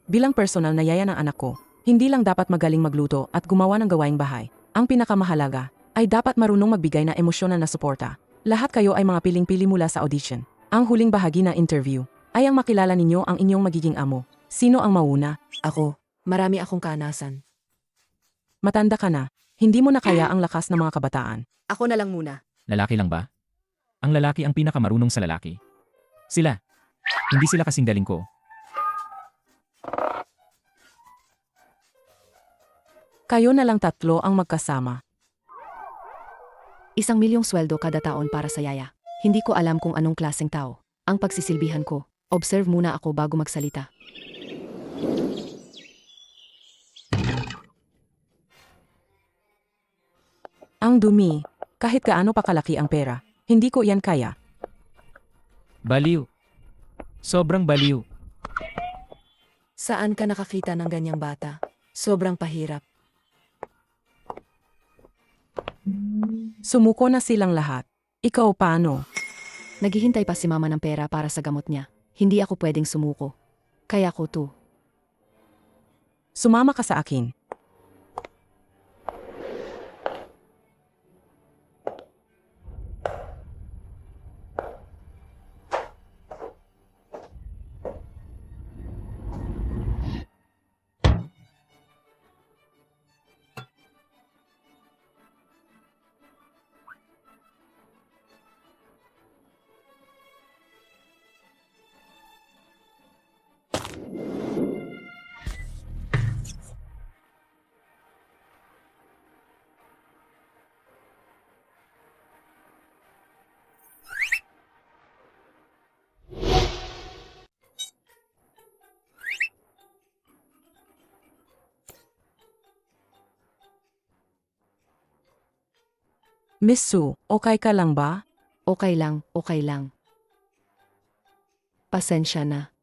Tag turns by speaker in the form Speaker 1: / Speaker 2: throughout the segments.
Speaker 1: Bilang personal na yaya ng anak ko, hindi lang dapat magaling magluto at gumawa ng gawaing bahay. Ang pinakamahalaga ay dapat marunong magbigay na emosyonal na suporta. Lahat kayo ay mga piling-pili mula sa audition. Ang huling bahagi ng interview ay ang makilala ninyo ang inyong magiging amo. Sino ang mauna?
Speaker 2: Ako, marami akong kanasan.
Speaker 1: Matanda ka na. Hindi mo na kaya ang lakas ng mga kabataan.
Speaker 2: Ako na lang muna.
Speaker 3: Lalaki lang ba? Ang lalaki ang pinakamarunong sa lalaki. Sila. Hindi sila kasing galing ko.
Speaker 1: Kayo na lang tatlo ang magkasama.
Speaker 2: 1,000,000 sweldo kada taon para sa yaya. Hindi ko alam kung anong klaseng tao ang pagsisilbihan ko. Observe muna ako bago magsalita.
Speaker 1: Ang dumi. Kahit gaano pa kalaki ang pera, hindi ko yan kaya.
Speaker 3: Baliw. Sobrang baliw.
Speaker 2: Saan ka nakakita ng ganyang bata? Sobrang pahirap.
Speaker 1: Sumuko na silang lahat. Ikaw paano?
Speaker 2: Naghihintay pa si mama ng pera para sa gamot niya. Hindi ako pwedeng sumuko. Kaya ko to.
Speaker 1: Sumama ka sa akin. Miss Sue, okay ka lang ba?
Speaker 2: Okay lang, okay lang. Pasensya na.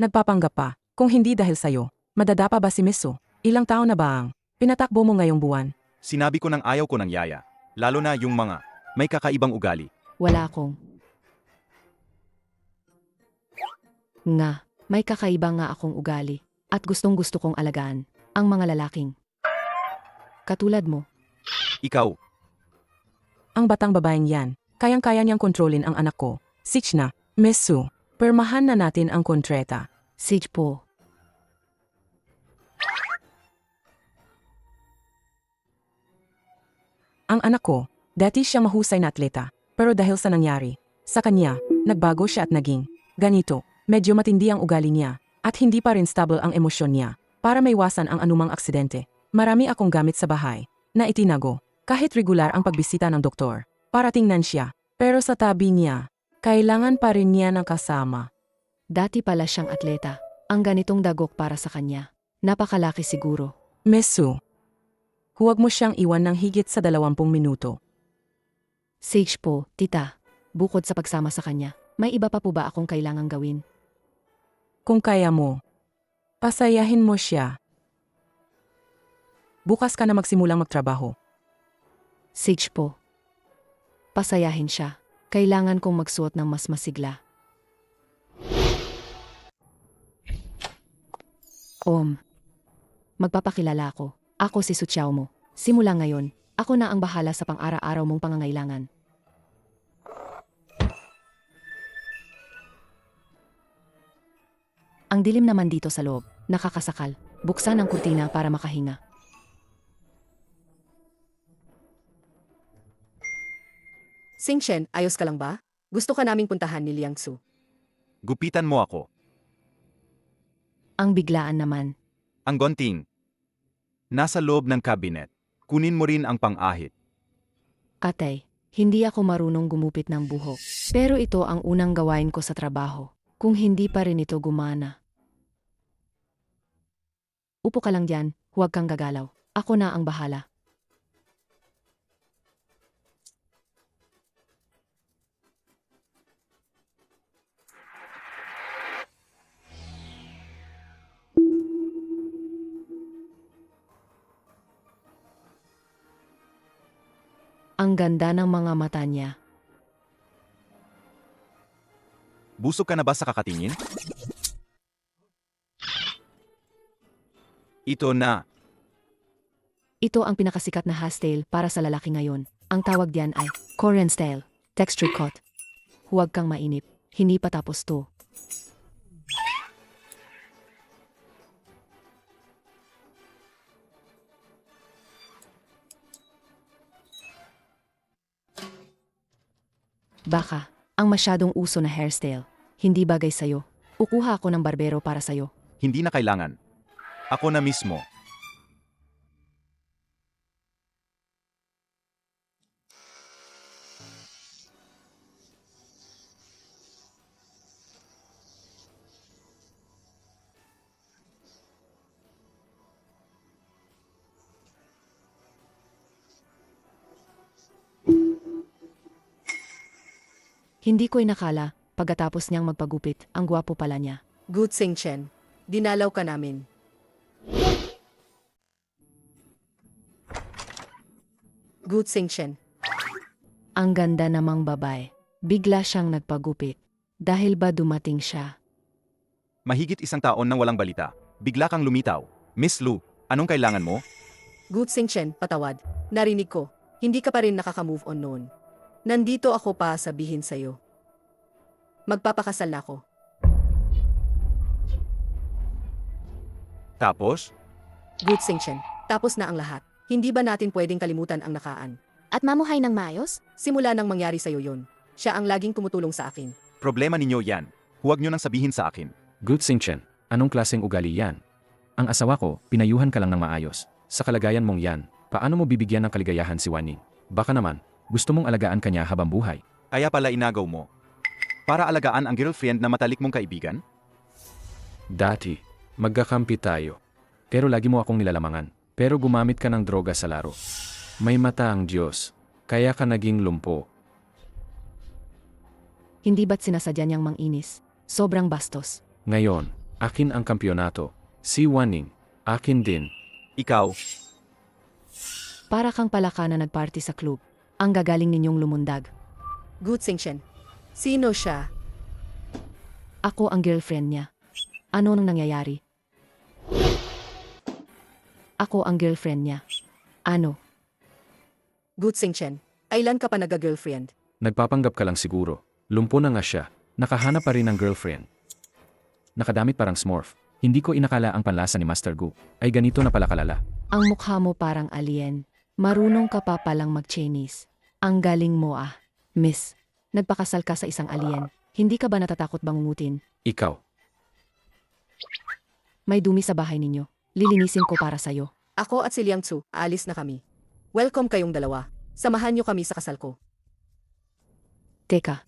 Speaker 1: Nagpapanggap pa. Kung hindi dahil sa'yo, madadapa ba si Miss Sue? Ilang taon na ba ang pinatakbo mo ngayong buwan?
Speaker 4: Sinabi ko ng ayaw ko ng yaya. Lalo na yung mga may kakaibang ugali.
Speaker 2: Wala akong. Nga, may kakaiba nga akong ugali. At gustong gusto kong alagaan ang mga lalaking katulad mo.
Speaker 4: Ikaw,
Speaker 1: Ang batang babaeng yan, kayang-kaya niyang kontrolin ang anak ko. Sich na, Miss Sue, permahan na natin ang kontreta.
Speaker 2: Sige po.
Speaker 1: Ang anak ko, dati siya mahusay na atleta, pero dahil sa nangyari, sa kanya, nagbago siya at naging ganito. Medyo matindi ang ugali niya, at hindi pa rin stable ang emosyon niya. Para maiwasan ang anumang aksidente, marami akong gamit sa bahay na itinago. Kahit regular ang pagbisita ng doktor, para tingnan siya, pero sa tabi niya, kailangan pa rin niya ng kasama.
Speaker 2: Dati pala siyang atleta. Ang ganitong dagok para sa kanya. Napakalaki siguro.
Speaker 1: Miss Sue, huwag mo siyang iwan ng higit sa 20 minuto.
Speaker 2: Sage po, tita. Bukod sa pagsama sa kanya, may iba pa po ba akong kailangang gawin?
Speaker 1: Kung kaya mo, pasayahin mo siya. Bukas ka na magsimulang magtrabaho.
Speaker 2: Sage po. Pasayahin siya. Kailangan kong magsuot ng mas masigla. Magpapakilala ako. Ako si Suchiao mo. Simula ngayon, ako na ang bahala sa pang-araw-araw mong pangangailangan. Ang dilim naman dito sa loob, nakakasakal. Buksan ang kurtina para makahinga. Sing-Shen, ayos ka lang ba? Gusto ka naming puntahan ni Liang-Su.
Speaker 4: gupitan mo ako.
Speaker 2: Ang biglaan naman.
Speaker 4: Ang gonting. Nasa loob ng kabinet. Kunin mo rin ang pang-ahit.
Speaker 2: Katay, hindi ako marunong gumupit ng buhok. Pero ito ang unang gawain ko sa trabaho. Kung hindi pa rin ito gumana. Upo ka lang dyan, huwag kang gagalaw. Ako na ang bahala. Ang ganda ng mga mata niya.
Speaker 4: Busog ka na ba sa kakatingin? Ito na.
Speaker 2: Ito ang pinakasikat na hairstyle para sa lalaki ngayon. Ang tawag diyan ay Korean style, texture cut. Huwag kang mainip, hindi pa tapos to. Baka, ang masyadong uso na hairstyle, hindi bagay sa'yo. Kukuha ako ng barbero para sa'yo.
Speaker 4: Hindi na kailangan. Ako na mismo.
Speaker 2: Hindi ko inakala, pagkatapos niyang magpagupit, ang gwapo pala niya.
Speaker 5: Good Sing Chen, dinalaw ka namin. Good Sing Chen,
Speaker 2: Ang ganda namang babae. Bigla siyang nagpagupit. Dahil ba dumating siya?
Speaker 4: Mahigit 1 taon nang walang balita. Bigla kang lumitaw. Miss Lu, anong kailangan mo?
Speaker 5: Good Sing Chen, patawad. Narinig ko, hindi ka pa rin nakaka-move on noon. Nandito ako pa sabihin sa'yo. Magpapakasal na ako.
Speaker 4: Tapos?
Speaker 5: Good Sing Chen, tapos na ang lahat. Hindi ba natin pwedeng kalimutan ang nakaan?
Speaker 6: At mamuhay ng maayos?
Speaker 5: Simula nang mangyari sa'yo yon, siya ang laging tumutulong sa akin.
Speaker 4: Problema ninyo yan. Huwag nyo nang sabihin sa akin.
Speaker 3: Good Sing Chen, anong klaseng ugali yan? Ang asawa ko, pinayuhan ka lang ng maayos. Sa kalagayan mong yan, paano mo bibigyan ng kaligayahan si Waning? Baka naman, gusto mong alagaan kanya habang buhay.
Speaker 4: Kaya pala inagaw mo. Para alagaan ang girlfriend na matalik mong kaibigan?
Speaker 3: Dati, magkakampi tayo. Pero lagi mo akong nilalamangan. Pero gumamit ka ng droga sa laro. May mata ang Diyos, kaya ka naging lumpo.
Speaker 2: Hindi ba't sinasadya niyang manginis? Sobrang bastos.
Speaker 3: Ngayon, akin ang kampyonato. Si Waning, akin din.
Speaker 4: Ikaw,
Speaker 2: Para kang palaka na nagparty sa club. Ang gagaling ninyong lumundag.
Speaker 5: Good Sing Chen, sino siya?
Speaker 2: Ako ang girlfriend niya. Ano nang nangyayari? Ako ang girlfriend niya. Ano?
Speaker 5: Good Sing Chen, kailan ka pa nag-girlfriend?
Speaker 3: Nagpapanggap ka lang siguro. Lumpo na nga siya. Nakahanap pa rin ng girlfriend. Nakadamit parang Smurf. Hindi ko inakala ang panlasa ni Master Gu ay ganito na pala kalala.
Speaker 2: Ang mukha mo parang alien. Marunong ka pa palang mag-Chinese. Ang galing mo ah. Miss, nagpakasal ka sa isang alien. Hindi ka ba natatakot bangungutin?
Speaker 3: Ikaw,
Speaker 2: May dumi sa bahay ninyo. Lilinisin ko para sa'yo.
Speaker 5: Ako at si Liang Tzu, aalis na kami. Welcome kayong dalawa. Samahan niyo kami sa kasal ko.
Speaker 2: Teka.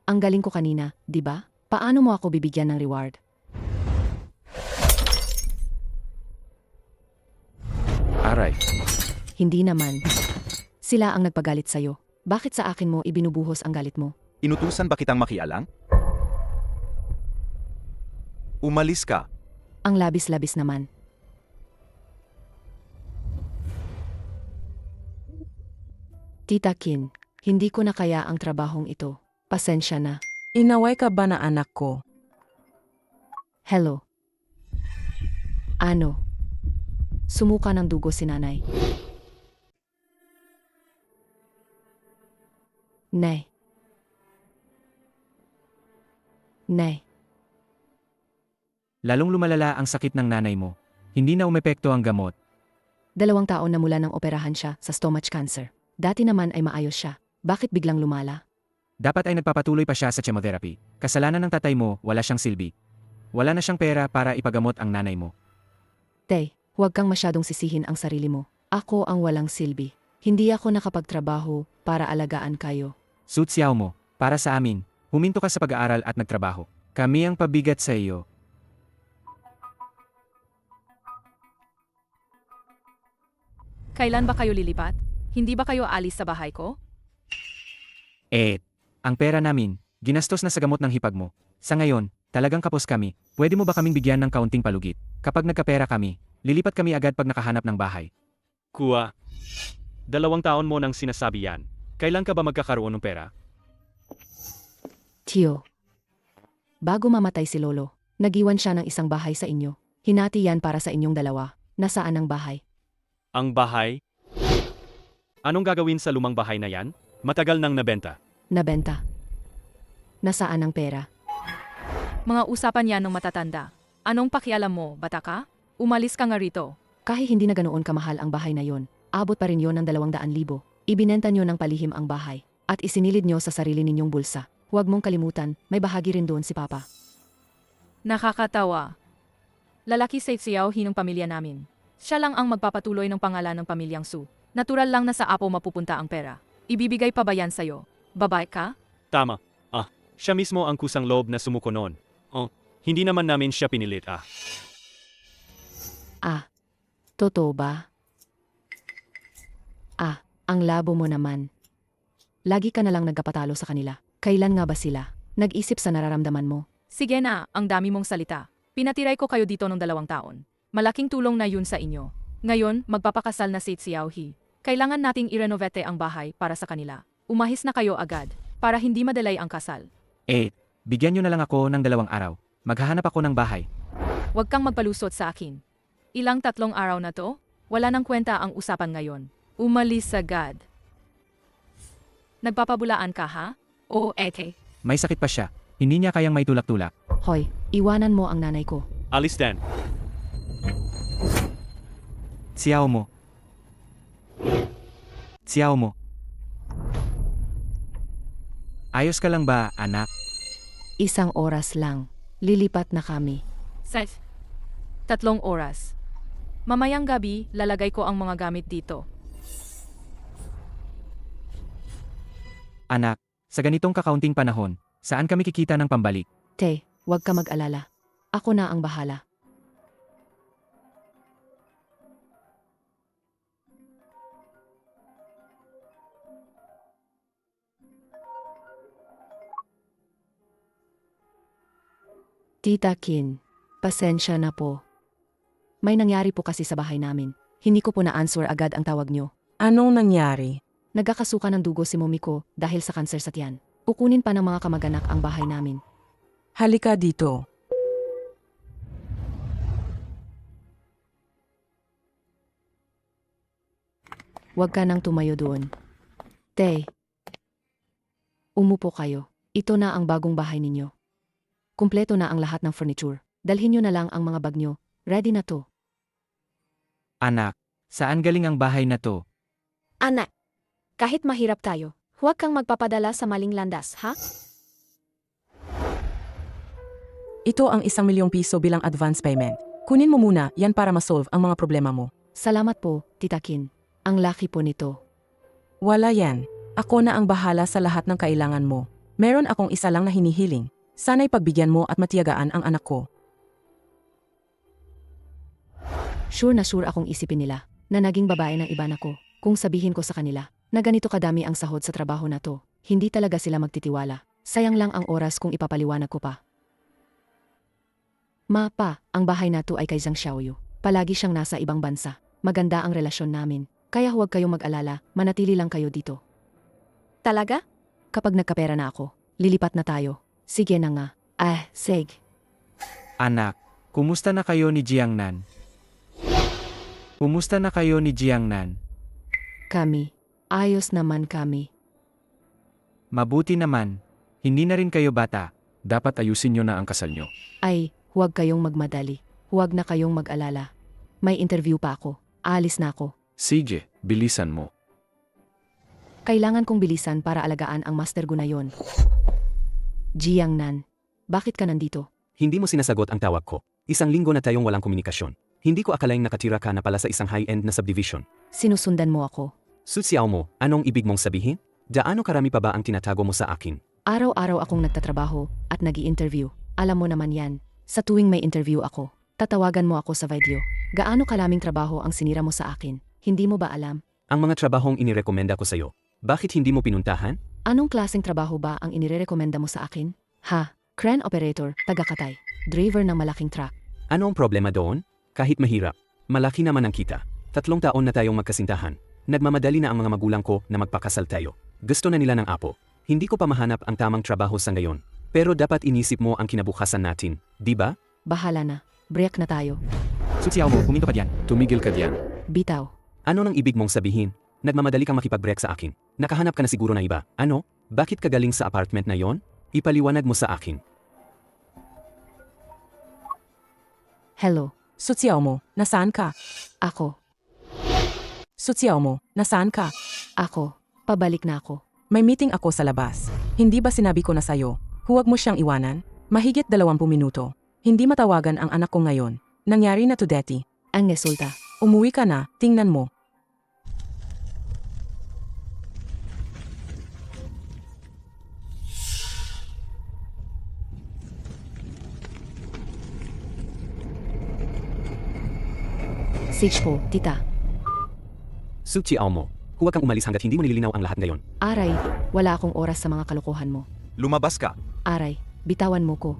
Speaker 2: Ang galing ko kanina, di ba? Paano mo ako bibigyan ng reward?
Speaker 3: aray.
Speaker 2: Hindi naman. Sila ang nagpagalit sa'yo. Bakit sa akin mo ibinubuhos ang galit mo?
Speaker 4: inutusan ba kitang makialang? Umalis ka.
Speaker 2: Ang labis-labis naman. Tita Kin, hindi ko na kaya ang trabahong ito. Pasensya na.
Speaker 1: Inaway ka ba na anak ko?
Speaker 2: Hello. Ano? Sumuka ng dugo si nanay. Nay. Nay.
Speaker 3: Lalong lumalala ang sakit ng nanay mo. Hindi na umepekto ang gamot.
Speaker 2: 2 taon na mula nang operahan siya sa stomach cancer. Dati naman ay maayos siya. Bakit biglang lumala?
Speaker 3: Dapat ay nagpapatuloy pa siya sa chemotherapy. Kasalanan ng tatay mo, wala siyang silbi. Wala na siyang pera para ipagamot ang nanay mo.
Speaker 2: Tay, huwag kang masyadong sisihin ang sarili mo. Ako ang walang silbi. Hindi ako nakapagtrabaho para alagaan kayo.
Speaker 3: Sutsiyaw mo, para sa amin, huminto ka sa pag-aaral at nagtrabaho. Kami ang pabigat sa iyo.
Speaker 7: Kailan ba kayo lilipat? Hindi ba kayo alis sa bahay ko?
Speaker 3: Ang pera namin, ginastos na sa gamot ng hipag mo. Sa ngayon, Talagang kapos kami. Pwede mo ba kaming bigyan ng kaunting palugit? Kapag nagkapera kami, lilipat kami agad pag nakahanap ng bahay.
Speaker 8: Kuya, 2 taon mo nang sinasabi yan. Kailan ka ba magkakaroon ng pera?
Speaker 2: Tio. Bago mamatay si Lolo, nagiwan siya ng isang bahay sa inyo. Hinati yan para sa inyong dalawa. Nasaan ang bahay?
Speaker 8: Ang bahay? Anong gagawin sa lumang bahay na yan? Matagal nang nabenta.
Speaker 2: Nabenta. Nasaan ang pera?
Speaker 7: Mga usapan yan ng matatanda. Anong pakialam mo, bata ka? Umalis ka nga rito.
Speaker 2: Kahit hindi na ganoon kamahal ang bahay na yon, abot pa rin yon ng 200,000. Ibinenta nyo ng palihim ang bahay at isinilid nyo sa sarili ninyong bulsa. Huwag mong kalimutan, may bahagi rin doon si Papa.
Speaker 7: Nakakatawa. Lalaki sa Xiaohi ng pamilya namin. Siya lang ang magpapatuloy ng pangalan ng pamilyang Su. Natural lang na sa Apo mapupunta ang pera. Ibibigay pa ba yan sa'yo? Babae ka?
Speaker 8: Tama. Siya mismo ang kusang loob na sumuko noon. Hindi naman namin siya pinilit.
Speaker 2: Totoo ba? Ang labo mo naman. Lagi ka na lang nagkapatalo sa kanila. Kailan nga ba sila? Nag-isip sa nararamdaman mo.
Speaker 7: Sige na, ang dami mong salita. Pinatiray ko kayo dito ng 2 taon. Malaking tulong na yun sa inyo. Ngayon, magpapakasal na si Xiaohi. Kailangan nating i-renovate ang bahay para sa kanila. Umahis na kayo agad, para hindi madelay ang kasal.
Speaker 3: Bigyan nyo na lang ako ng 2 araw. Maghahanap ako ng bahay.
Speaker 7: Huwag kang magpalusot sa akin. Ilang 3 araw na to? Wala nang kwenta ang usapan ngayon. Umalis agad. Nagpapabulaan ka ha? Oo, eke.
Speaker 3: May sakit pa siya. Hindi niya kayang may tulak-tulak.
Speaker 2: Hoy, iwanan mo ang nanay ko.
Speaker 8: Alis din.
Speaker 3: Xiao mo. Xiao mo. Ayos ka lang ba, anak?
Speaker 2: 1 oras lang. Lilipat na kami.
Speaker 7: Seth, 3 oras. Mamayang gabi, lalagay ko ang mga gamit dito.
Speaker 3: Anak, sa ganitong kakaunting panahon, saan kami kikita ng pambalik?
Speaker 2: Te, huwag ka mag-alala. Ako na ang bahala. Tita Kin, pasensya na po. May nangyari po kasi sa bahay namin. Hindi ko po na-answer agad ang tawag nyo.
Speaker 1: Anong nangyari?
Speaker 2: Nagkakasuka ng dugo si mommy ko dahil sa kanser sa tiyan. Kukunin pa ng mga kamag-anak ang bahay namin.
Speaker 1: Halika dito.
Speaker 2: Huwag ka nang tumayo doon. Te, umupo kayo. Ito na ang bagong bahay ninyo. Kumpleto na ang lahat ng furniture. Dalhin nyo na lang ang mga bag nyo. Ready na to.
Speaker 3: Anak, saan galing ang bahay na to?
Speaker 6: Anak, kahit mahirap tayo, huwag kang magpapadala sa maling landas, ha?
Speaker 1: Ito ang 1,000,000 piso bilang advance payment. Kunin mo muna yan para ma-solve ang mga problema mo.
Speaker 2: Salamat po, Tita Kin. Ang laki po nito.
Speaker 1: Wala yan. Ako na ang bahala sa lahat ng kailangan mo. Meron akong isa lang na hinihiling. Sana'y pagbigyan mo at matiyagaan ang anak ko.
Speaker 2: Sure na sure akong isipin nila na naging babae ng iba na ko kung sabihin ko sa kanila na ganito kadami ang sahod sa trabaho na to. Hindi talaga sila magtitiwala. Sayang lang ang oras kung ipapaliwanag ko pa. Ma, pa, ang bahay na to ay kay Zhang Xiaoyu. Palagi siyang nasa ibang bansa. Maganda ang relasyon namin. Kaya huwag kayong mag-alala, manatili lang kayo dito.
Speaker 6: Talaga?
Speaker 2: Kapag nagkapera na ako, lilipat na tayo. Sige na nga. Sige.
Speaker 3: Anak, kumusta na kayo ni Jiangnan? Kumusta na kayo ni Jiangnan?
Speaker 2: Kami. Ayos naman kami.
Speaker 3: Mabuti naman. Hindi na rin kayo bata.
Speaker 8: Dapat ayusin nyo na ang kasal nyo.
Speaker 2: Ay, huwag kayong magmadali. Huwag na kayong mag-alala. May interview pa ako. Aalis na ako.
Speaker 8: Sige, bilisan mo.
Speaker 2: Kailangan kong bilisan para alagaan ang master ko na yon. Jiangnan, bakit ka nandito?
Speaker 9: Hindi mo sinasagot ang tawag ko. 1 linggo na tayong walang komunikasyon. Hindi ko akalaing nakatira ka na pala sa isang high-end na subdivision.
Speaker 2: Sinusundan mo ako.
Speaker 9: Sutsiaw mo, anong ibig mong sabihin? Gaano karami pa ba ang tinatago mo sa akin?
Speaker 2: Araw-araw akong nagtatrabaho at nag-i-interview. Alam mo naman yan. Sa tuwing may interview ako, tatawagan mo ako sa video. Gaano kalaming trabaho ang sinira mo sa akin? Hindi mo ba alam?
Speaker 9: Ang mga trabahong inirekomenda ko sa'yo, bakit hindi mo pinuntahan?
Speaker 2: Anong klaseng trabaho ba ang inirerekomenda mo sa akin? Ha? Crane operator, taga-Katay. Driver ng malaking truck.
Speaker 9: Ano ang problema doon? Kahit mahirap, malaki naman ang kita. 3 taon na tayong magkasintahan. Nagmamadali na ang mga magulang ko na magpakasal tayo. Gusto na nila ng apo. Hindi ko pa mahanap ang tamang trabaho sa ngayon. Pero dapat inisip mo ang kinabukasan natin, di ba?
Speaker 2: Bahala na. Break na tayo.
Speaker 3: Sutsiao mo, huminto ka diyan. Tumigil ka diyan.
Speaker 2: Bitaw.
Speaker 9: Ano nang ibig mong sabihin? Nagmamadali kang makipag-break sa akin. Nakahanap ka na siguro na iba. Ano? Bakit ka galing sa apartment na yon? Ipaliwanag mo sa akin.
Speaker 2: Hello.
Speaker 1: Sutsiao mo, nasaan ka?
Speaker 2: Ako.
Speaker 1: Sutsiao mo, nasaan ka?
Speaker 2: Ako. Pabalik na ako.
Speaker 1: May meeting ako sa labas. Hindi ba sinabi ko na sa'yo, huwag mo siyang iwanan? Mahigit 20 minuto. Hindi matawagan ang anak ko ngayon. Nangyari na to dati.
Speaker 2: Ang resulta.
Speaker 1: Umuwi ka na, tingnan mo.
Speaker 2: Sage po, tita.
Speaker 9: Sutsiao mo, huwag kang umalis hanggat hindi mo nililinaw ang lahat ngayon.
Speaker 2: Aray, wala akong oras sa mga kalokohan mo.
Speaker 4: Lumabas ka.
Speaker 2: Aray, bitawan mo ko.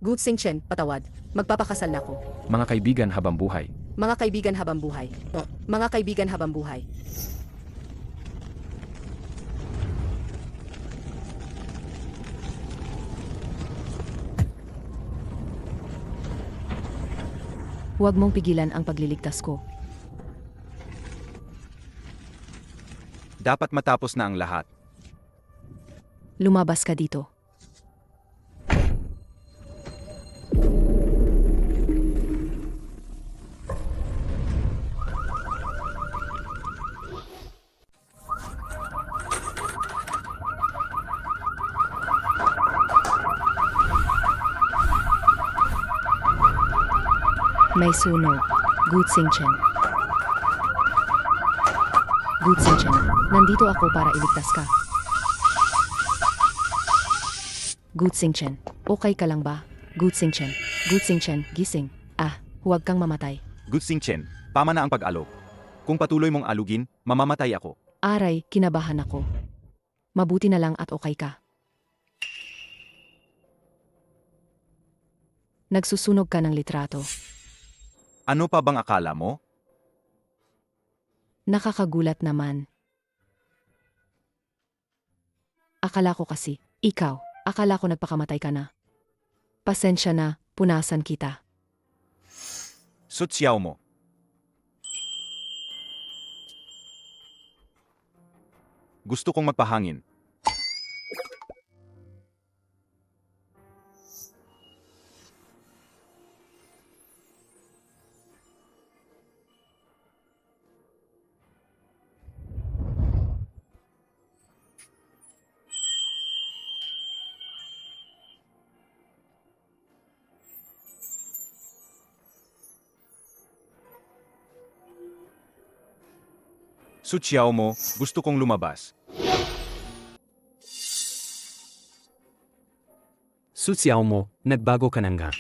Speaker 5: Gu Xingchen, patawad. Magpapakasal na ako.
Speaker 3: Mga kaibigan habang buhay.
Speaker 5: Mga kaibigan habang buhay. Mga kaibigan habang buhay.
Speaker 2: Huwag mong pigilan ang pagliligtas ko.
Speaker 4: Dapat matapos na ang lahat.
Speaker 2: Lumabas ka dito. May sunog. Gu Xingchen. Gu Xingchen, nandito ako para iligtas ka. Gu Xingchen, okay ka lang ba? Gu Xingchen. Gu Xingchen, gising. Huwag kang mamatay.
Speaker 4: Gu Xingchen, tama na ang pag-alok. Kung patuloy mong alugin, mamamatay ako.
Speaker 2: Aray, kinabahan ako. Mabuti na lang at okay ka. Nagsusunog ka ng litrato.
Speaker 4: Ano pa bang akala mo?
Speaker 2: Nakakagulat naman. Akala ko kasi, akala ko nagpakamatay ka na. Pasensya na, punasan kita.
Speaker 4: Sutsiao mo. Gusto kong magpahangin. Sutsiao mo, gusto kong lumabas.
Speaker 9: Sutsiao mo, nagbago ka na nga.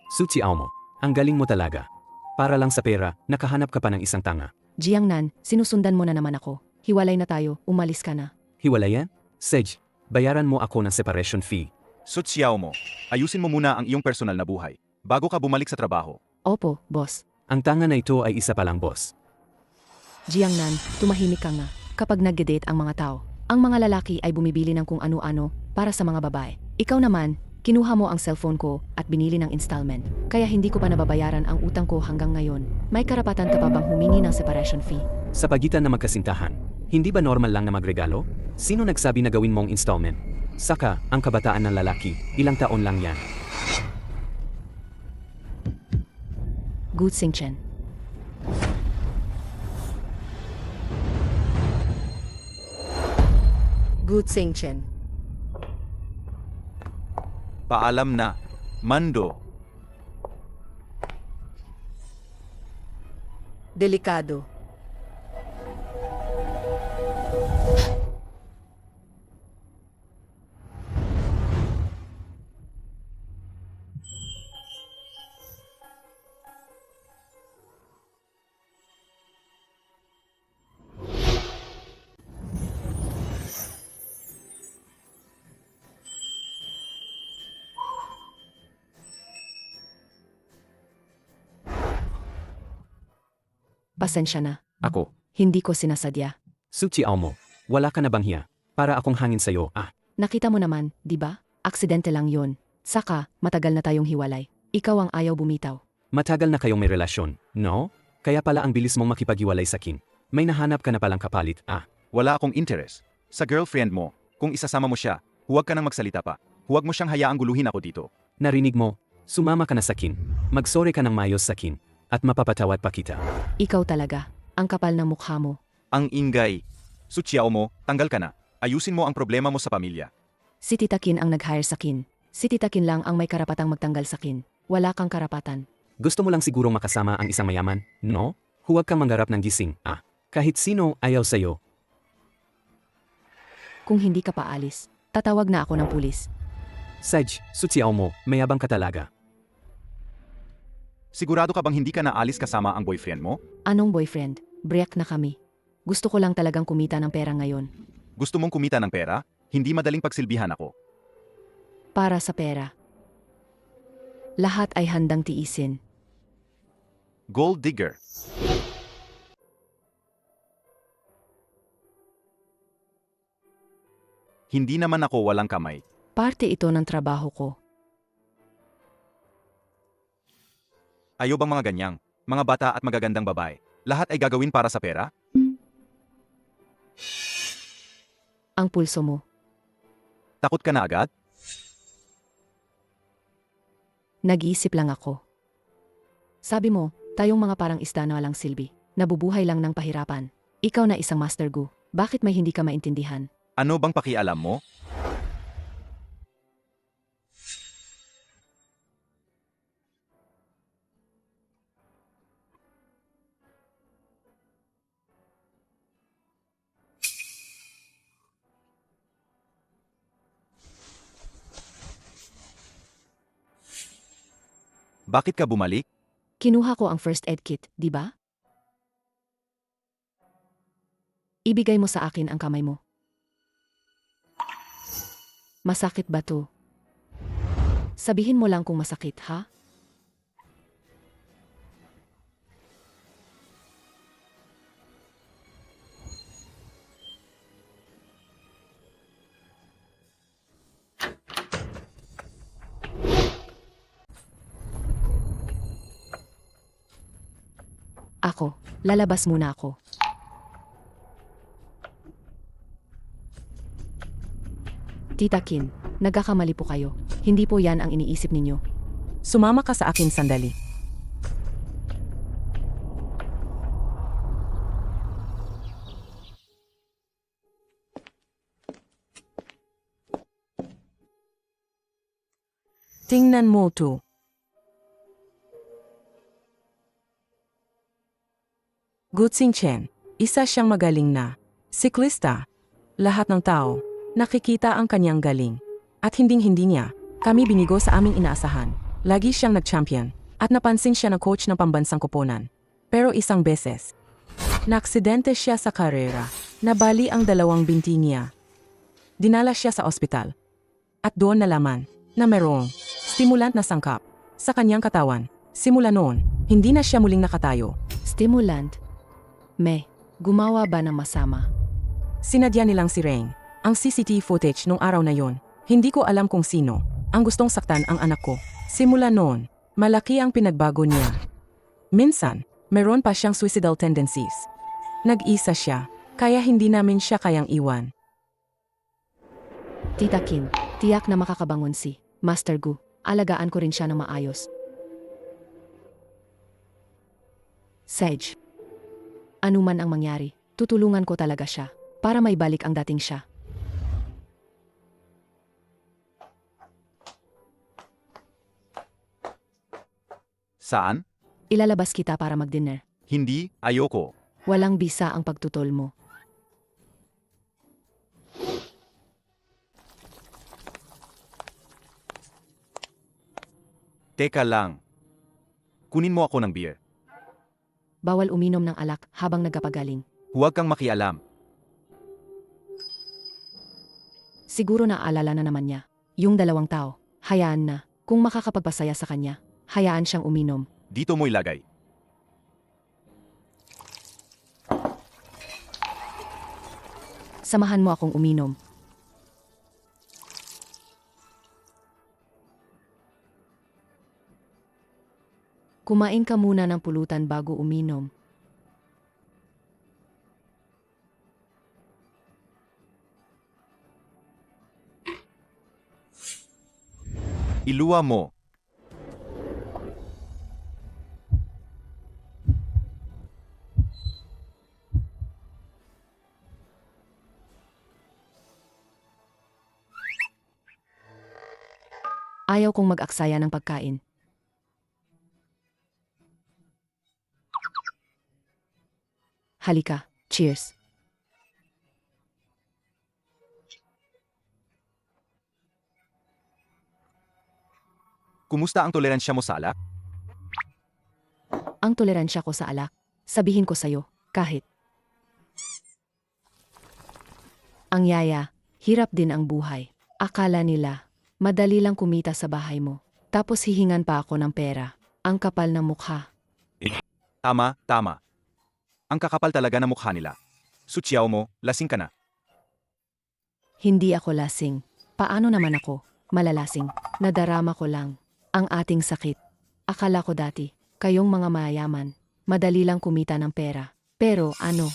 Speaker 9: Sutsiao mo, ang galing mo talaga. Para lang sa pera, nakahanap ka pa ng isang tanga.
Speaker 2: Jiangnan, sinusundan mo na naman ako. Hiwalay na tayo, umalis ka na.
Speaker 9: Hiwalayan? Sej, bayaran mo ako ng separation fee.
Speaker 4: Sutsiao mo, ayusin mo muna ang iyong personal na buhay bago ka bumalik sa trabaho.
Speaker 2: Opo, boss.
Speaker 9: Ang tanga na ito ay isa palang boss.
Speaker 2: Jiangnan, tumahimik ka nga. Kapag nagde-date ang mga tao, ang mga lalaki ay bumibili ng kung ano-ano para sa mga babae. Ikaw naman, kinuha mo ang cellphone ko at binili ng installment. Kaya hindi ko pa nababayaran ang utang ko hanggang ngayon. May karapatan ka pa bang humingi ng separation fee?
Speaker 9: Sa pagitan na magkasintahan, hindi ba normal lang na magregalo? Sino nagsabi na gawin mong installment? Saka, ang kabataan ng lalaki, ilang taon lang yan.
Speaker 2: Gu Xingchen.
Speaker 5: Gu Xingchen.
Speaker 4: Paalam na, Mando.
Speaker 5: Delikado.
Speaker 2: Pasensya na.
Speaker 3: Ako,
Speaker 2: Hindi ko sinasadya.
Speaker 9: Su Xiao mo, wala ka na bang hiya? Para akong hangin sa'yo,
Speaker 2: Nakita mo naman, di ba? Aksidente lang yon. Saka, matagal na tayong hiwalay. Ikaw ang ayaw bumitaw.
Speaker 9: Matagal na kayong may relasyon, no? Kaya pala ang bilis mong makipaghiwalay sa akin. May nahanap ka na palang kapalit,
Speaker 4: Wala akong interest sa girlfriend mo. Kung isasama mo siya, huwag ka nang magsalita pa. Huwag mo siyang hayaang guluhin ako dito.
Speaker 9: Narinig mo, sumama ka na sa akin. Magsorry ka ng mayos sa akin. At mapapatawad pa kita.
Speaker 2: Ikaw talaga. Ang kapal ng mukha mo.
Speaker 4: Ang ingay. Su Xiao mo, tanggal ka na. Ayusin mo ang problema mo sa pamilya.
Speaker 2: Si Tita Kin ang nag-hire sa kin. Si Tita Kin lang ang may karapatang magtanggal sa kin. Wala kang karapatan.
Speaker 9: Gusto mo lang sigurong makasama ang isang mayaman, no? Huwag kang mangarap ng gising, Kahit sino ayaw sa'yo.
Speaker 2: Kung hindi ka paalis, tatawag na ako ng pulis.
Speaker 9: Sedge, Su Xiao mo, mayabang ka talaga.
Speaker 4: Sigurado ka bang hindi ka naalis kasama ang boyfriend mo?
Speaker 2: Anong boyfriend? Break na kami. Gusto ko lang talagang kumita ng pera ngayon.
Speaker 4: Gusto mong kumita ng pera? Hindi madaling pagsilbihan ako.
Speaker 2: Para sa pera. Lahat ay handang tiisin.
Speaker 4: Gold digger. Hindi naman ako walang kamay.
Speaker 2: Parte ito ng trabaho ko.
Speaker 4: Ayaw bang mga ganyang, mga bata at magagandang babae? Lahat ay gagawin para sa pera?
Speaker 2: Ang pulso mo.
Speaker 4: Takot ka na agad?
Speaker 2: Nag-iisip lang ako. Sabi mo, tayong mga parang isda na walang silbi. Nabubuhay lang ng pahirapan. Ikaw na isang Master Gu. Bakit may hindi ka maintindihan?
Speaker 4: Ano bang pakialam mo? Bakit ka bumalik?
Speaker 2: Kinuha ko ang first aid kit, di ba? Ibigay mo sa akin ang kamay mo. Masakit ba to? Sabihin mo lang kung masakit, ha? Ako, lalabas muna ako. Tita Kin, nagkakamali po kayo. Hindi po yan ang iniisip ninyo.
Speaker 1: Sumama ka sa akin sandali. Tingnan mo to. Gutsing Chen, isa siyang magaling na siklista. Lahat ng tao, nakikita ang kanyang galing. At hinding-hindi niya, kami binigo sa aming inaasahan. Lagi siyang nag-champion, at napansin siya ng coach ng pambansang koponan. Pero isang beses, naaksidente siya sa karera, nabali ang 2 binti niya. Dinala siya sa ospital. At doon nalaman na mayroong stimulant na sangkap sa kanyang katawan. Simula noon, hindi na siya muling nakatayo.
Speaker 2: Stimulant. Gumawa ba ng masama?
Speaker 1: Sinadya nilang si Rain. Ang CCTV footage nung araw na yon. Hindi ko alam kung sino ang gustong saktan ang anak ko. Simula noon, malaki ang pinagbago niya. Minsan, meron pa siyang suicidal tendencies. Nag-isa siya, kaya hindi namin siya kayang iwan.
Speaker 2: Tita Kin, tiyak na makakabangon si Master Gu. Alagaan ko rin siya ng maayos. Sedge. Ano man ang mangyari, tutulungan ko talaga siya para maibalik ang dating siya.
Speaker 4: Saan?
Speaker 2: Ilalabas kita para mag-dinner.
Speaker 4: Hindi, ayoko.
Speaker 2: Walang bisa ang pagtutol mo.
Speaker 4: Teka lang. Kunin mo ako ng beer.
Speaker 2: Bawal uminom ng alak habang nagpapagaling.
Speaker 4: Huwag kang makialam.
Speaker 2: Siguro naaalala na naman niya. Yung 2 tao, hayaan na. Kung makakapagpasaya sa kanya, hayaan siyang uminom.
Speaker 4: Dito mo ilagay.
Speaker 2: Samahan mo akong uminom. Kumain ka muna ng pulutan bago uminom.
Speaker 4: Iluwa mo.
Speaker 2: Ayaw kong mag-aksaya ng pagkain. Halika, cheers.
Speaker 4: Kumusta ang toleransya mo sa alak?
Speaker 2: Ang toleransya ko sa alak, sabihin ko sa'yo, kahit. Ang yaya, hirap din ang buhay. Akala nila, madali lang kumita sa bahay mo. Tapos hihingan pa ako ng pera. Ang kapal ng mukha.
Speaker 4: Tama, tama. Ang kakapal talaga ng mukha nila. Sutsiyaw mo, lasing ka na.
Speaker 2: Hindi ako lasing. Paano naman ako? Malalasing. Nadarama ko lang. Ang ating sakit. Akala ko dati, kayong mga mayayaman, madali lang kumita ng pera. Pero ano?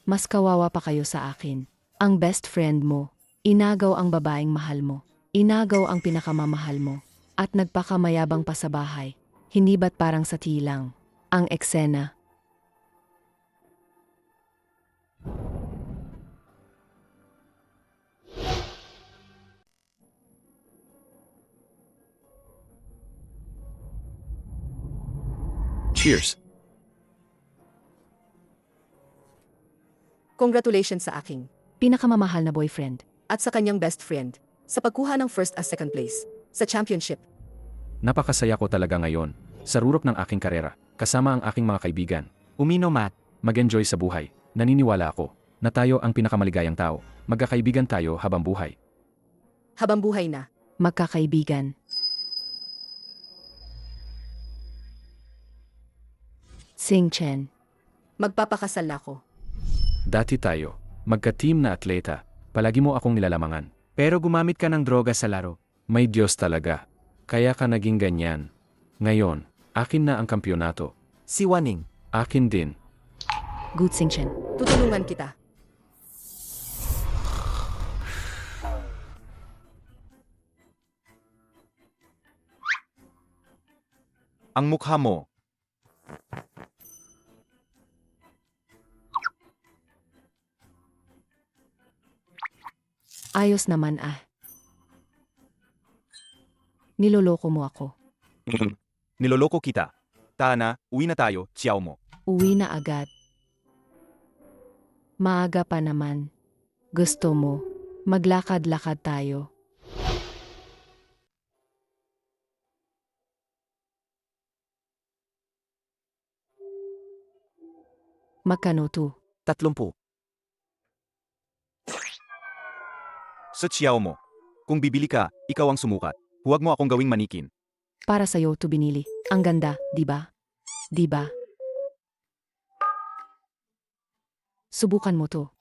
Speaker 2: Mas kawawa pa kayo sa akin. Ang best friend mo, inagaw ang babaeng mahal mo. Inagaw ang pinakamamahal mo. At nagpakamayabang pa sa bahay. Hindi ba't parang sa tilang? Ang eksena.
Speaker 3: Cheers!
Speaker 5: Congratulations sa aking
Speaker 2: Pinakamamahal na boyfriend.
Speaker 5: at sa kanyang best friend sa pagkuha ng first at second place sa championship.
Speaker 3: Napakasaya ko talaga ngayon. Sa rurok ng aking karera, kasama ang aking mga kaibigan. Uminom at mag-enjoy sa buhay. Naniniwala ako na tayo ang pinakamaligayang tao. Magkakaibigan tayo habang buhay.
Speaker 5: Habang buhay na.
Speaker 2: Magkakaibigan. Sing Chen.
Speaker 5: Magpapakasal ako.
Speaker 3: Dati tayo, magka-team na atleta. Palagi mo akong nilalamangan. Pero gumamit ka ng droga sa laro. May Diyos talaga. Kaya ka naging ganyan. Ngayon, akin na ang kampyonato.
Speaker 10: Si Waning.
Speaker 3: Akin din.
Speaker 2: Good Sing Chen.
Speaker 5: Tutulungan kita.
Speaker 4: Ang mukha mo.
Speaker 2: Ayos naman ah. Niloloko mo ako.
Speaker 4: Niloloko kita. Tana, uwi na tayo, tsiyaw mo.
Speaker 2: Uwi na agad. Maaga pa naman. Gusto mo, maglakad-lakad tayo. Magkano to?
Speaker 10: 30.
Speaker 4: Sa tsiyaw mo. Kung bibili ka, ikaw ang sumukat. Huwag mo akong gawing manikin.
Speaker 2: Para sa'yo to binili. Ang ganda, di ba? Di ba? Subukan mo to.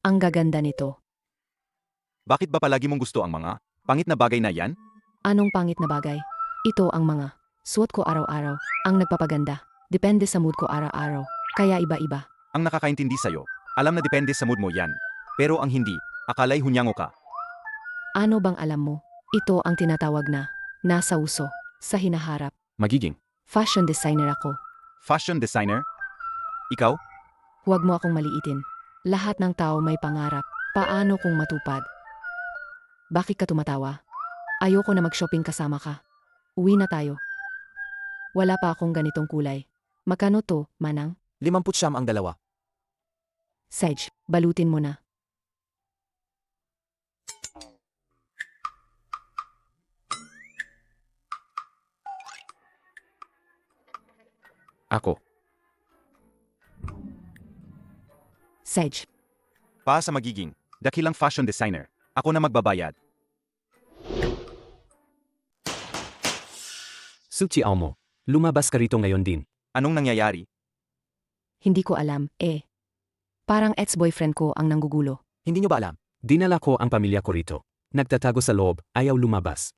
Speaker 2: Ang gaganda nito.
Speaker 4: Bakit ba palagi mong gusto ang mga pangit na bagay na yan?
Speaker 2: Anong pangit na bagay? Ito ang mga suot ko araw-araw, ang nagpapaganda. Depende sa mood ko araw-araw. Kaya iba-iba.
Speaker 4: Ang nakakaintindi sa'yo. Alam na depende sa mood mo yan. Pero ang hindi, akala'y hunyango ka.
Speaker 2: Ano bang alam mo? Ito ang tinatawag na nasa uso, sa hinaharap.
Speaker 3: Magiging.
Speaker 2: Fashion designer ako.
Speaker 4: Fashion designer? Ikaw?
Speaker 2: Huwag mo akong maliitin. Lahat ng tao may pangarap. Paano kung matupad? Bakit ka tumatawa? Ayoko na mag-shopping kasama ka. Uwi na tayo. Wala pa akong ganitong kulay. Magkano to, Manang?
Speaker 10: 50 ang dalawa.
Speaker 2: Sedge, balutin mo na.
Speaker 3: Ako.
Speaker 2: Sedge,
Speaker 4: Pa sa magiging dakilang fashion designer. Ako na magbabayad.
Speaker 9: Sutsiaw mo. Lumabas ka rito ngayon din.
Speaker 4: Anong nangyayari?
Speaker 2: Hindi ko alam, eh. Parang ex-boyfriend ko ang nanggugulo.
Speaker 10: Hindi nyo ba alam?
Speaker 9: Dinala ko ang pamilya ko rito. Nagtatago sa loob, ayaw lumabas.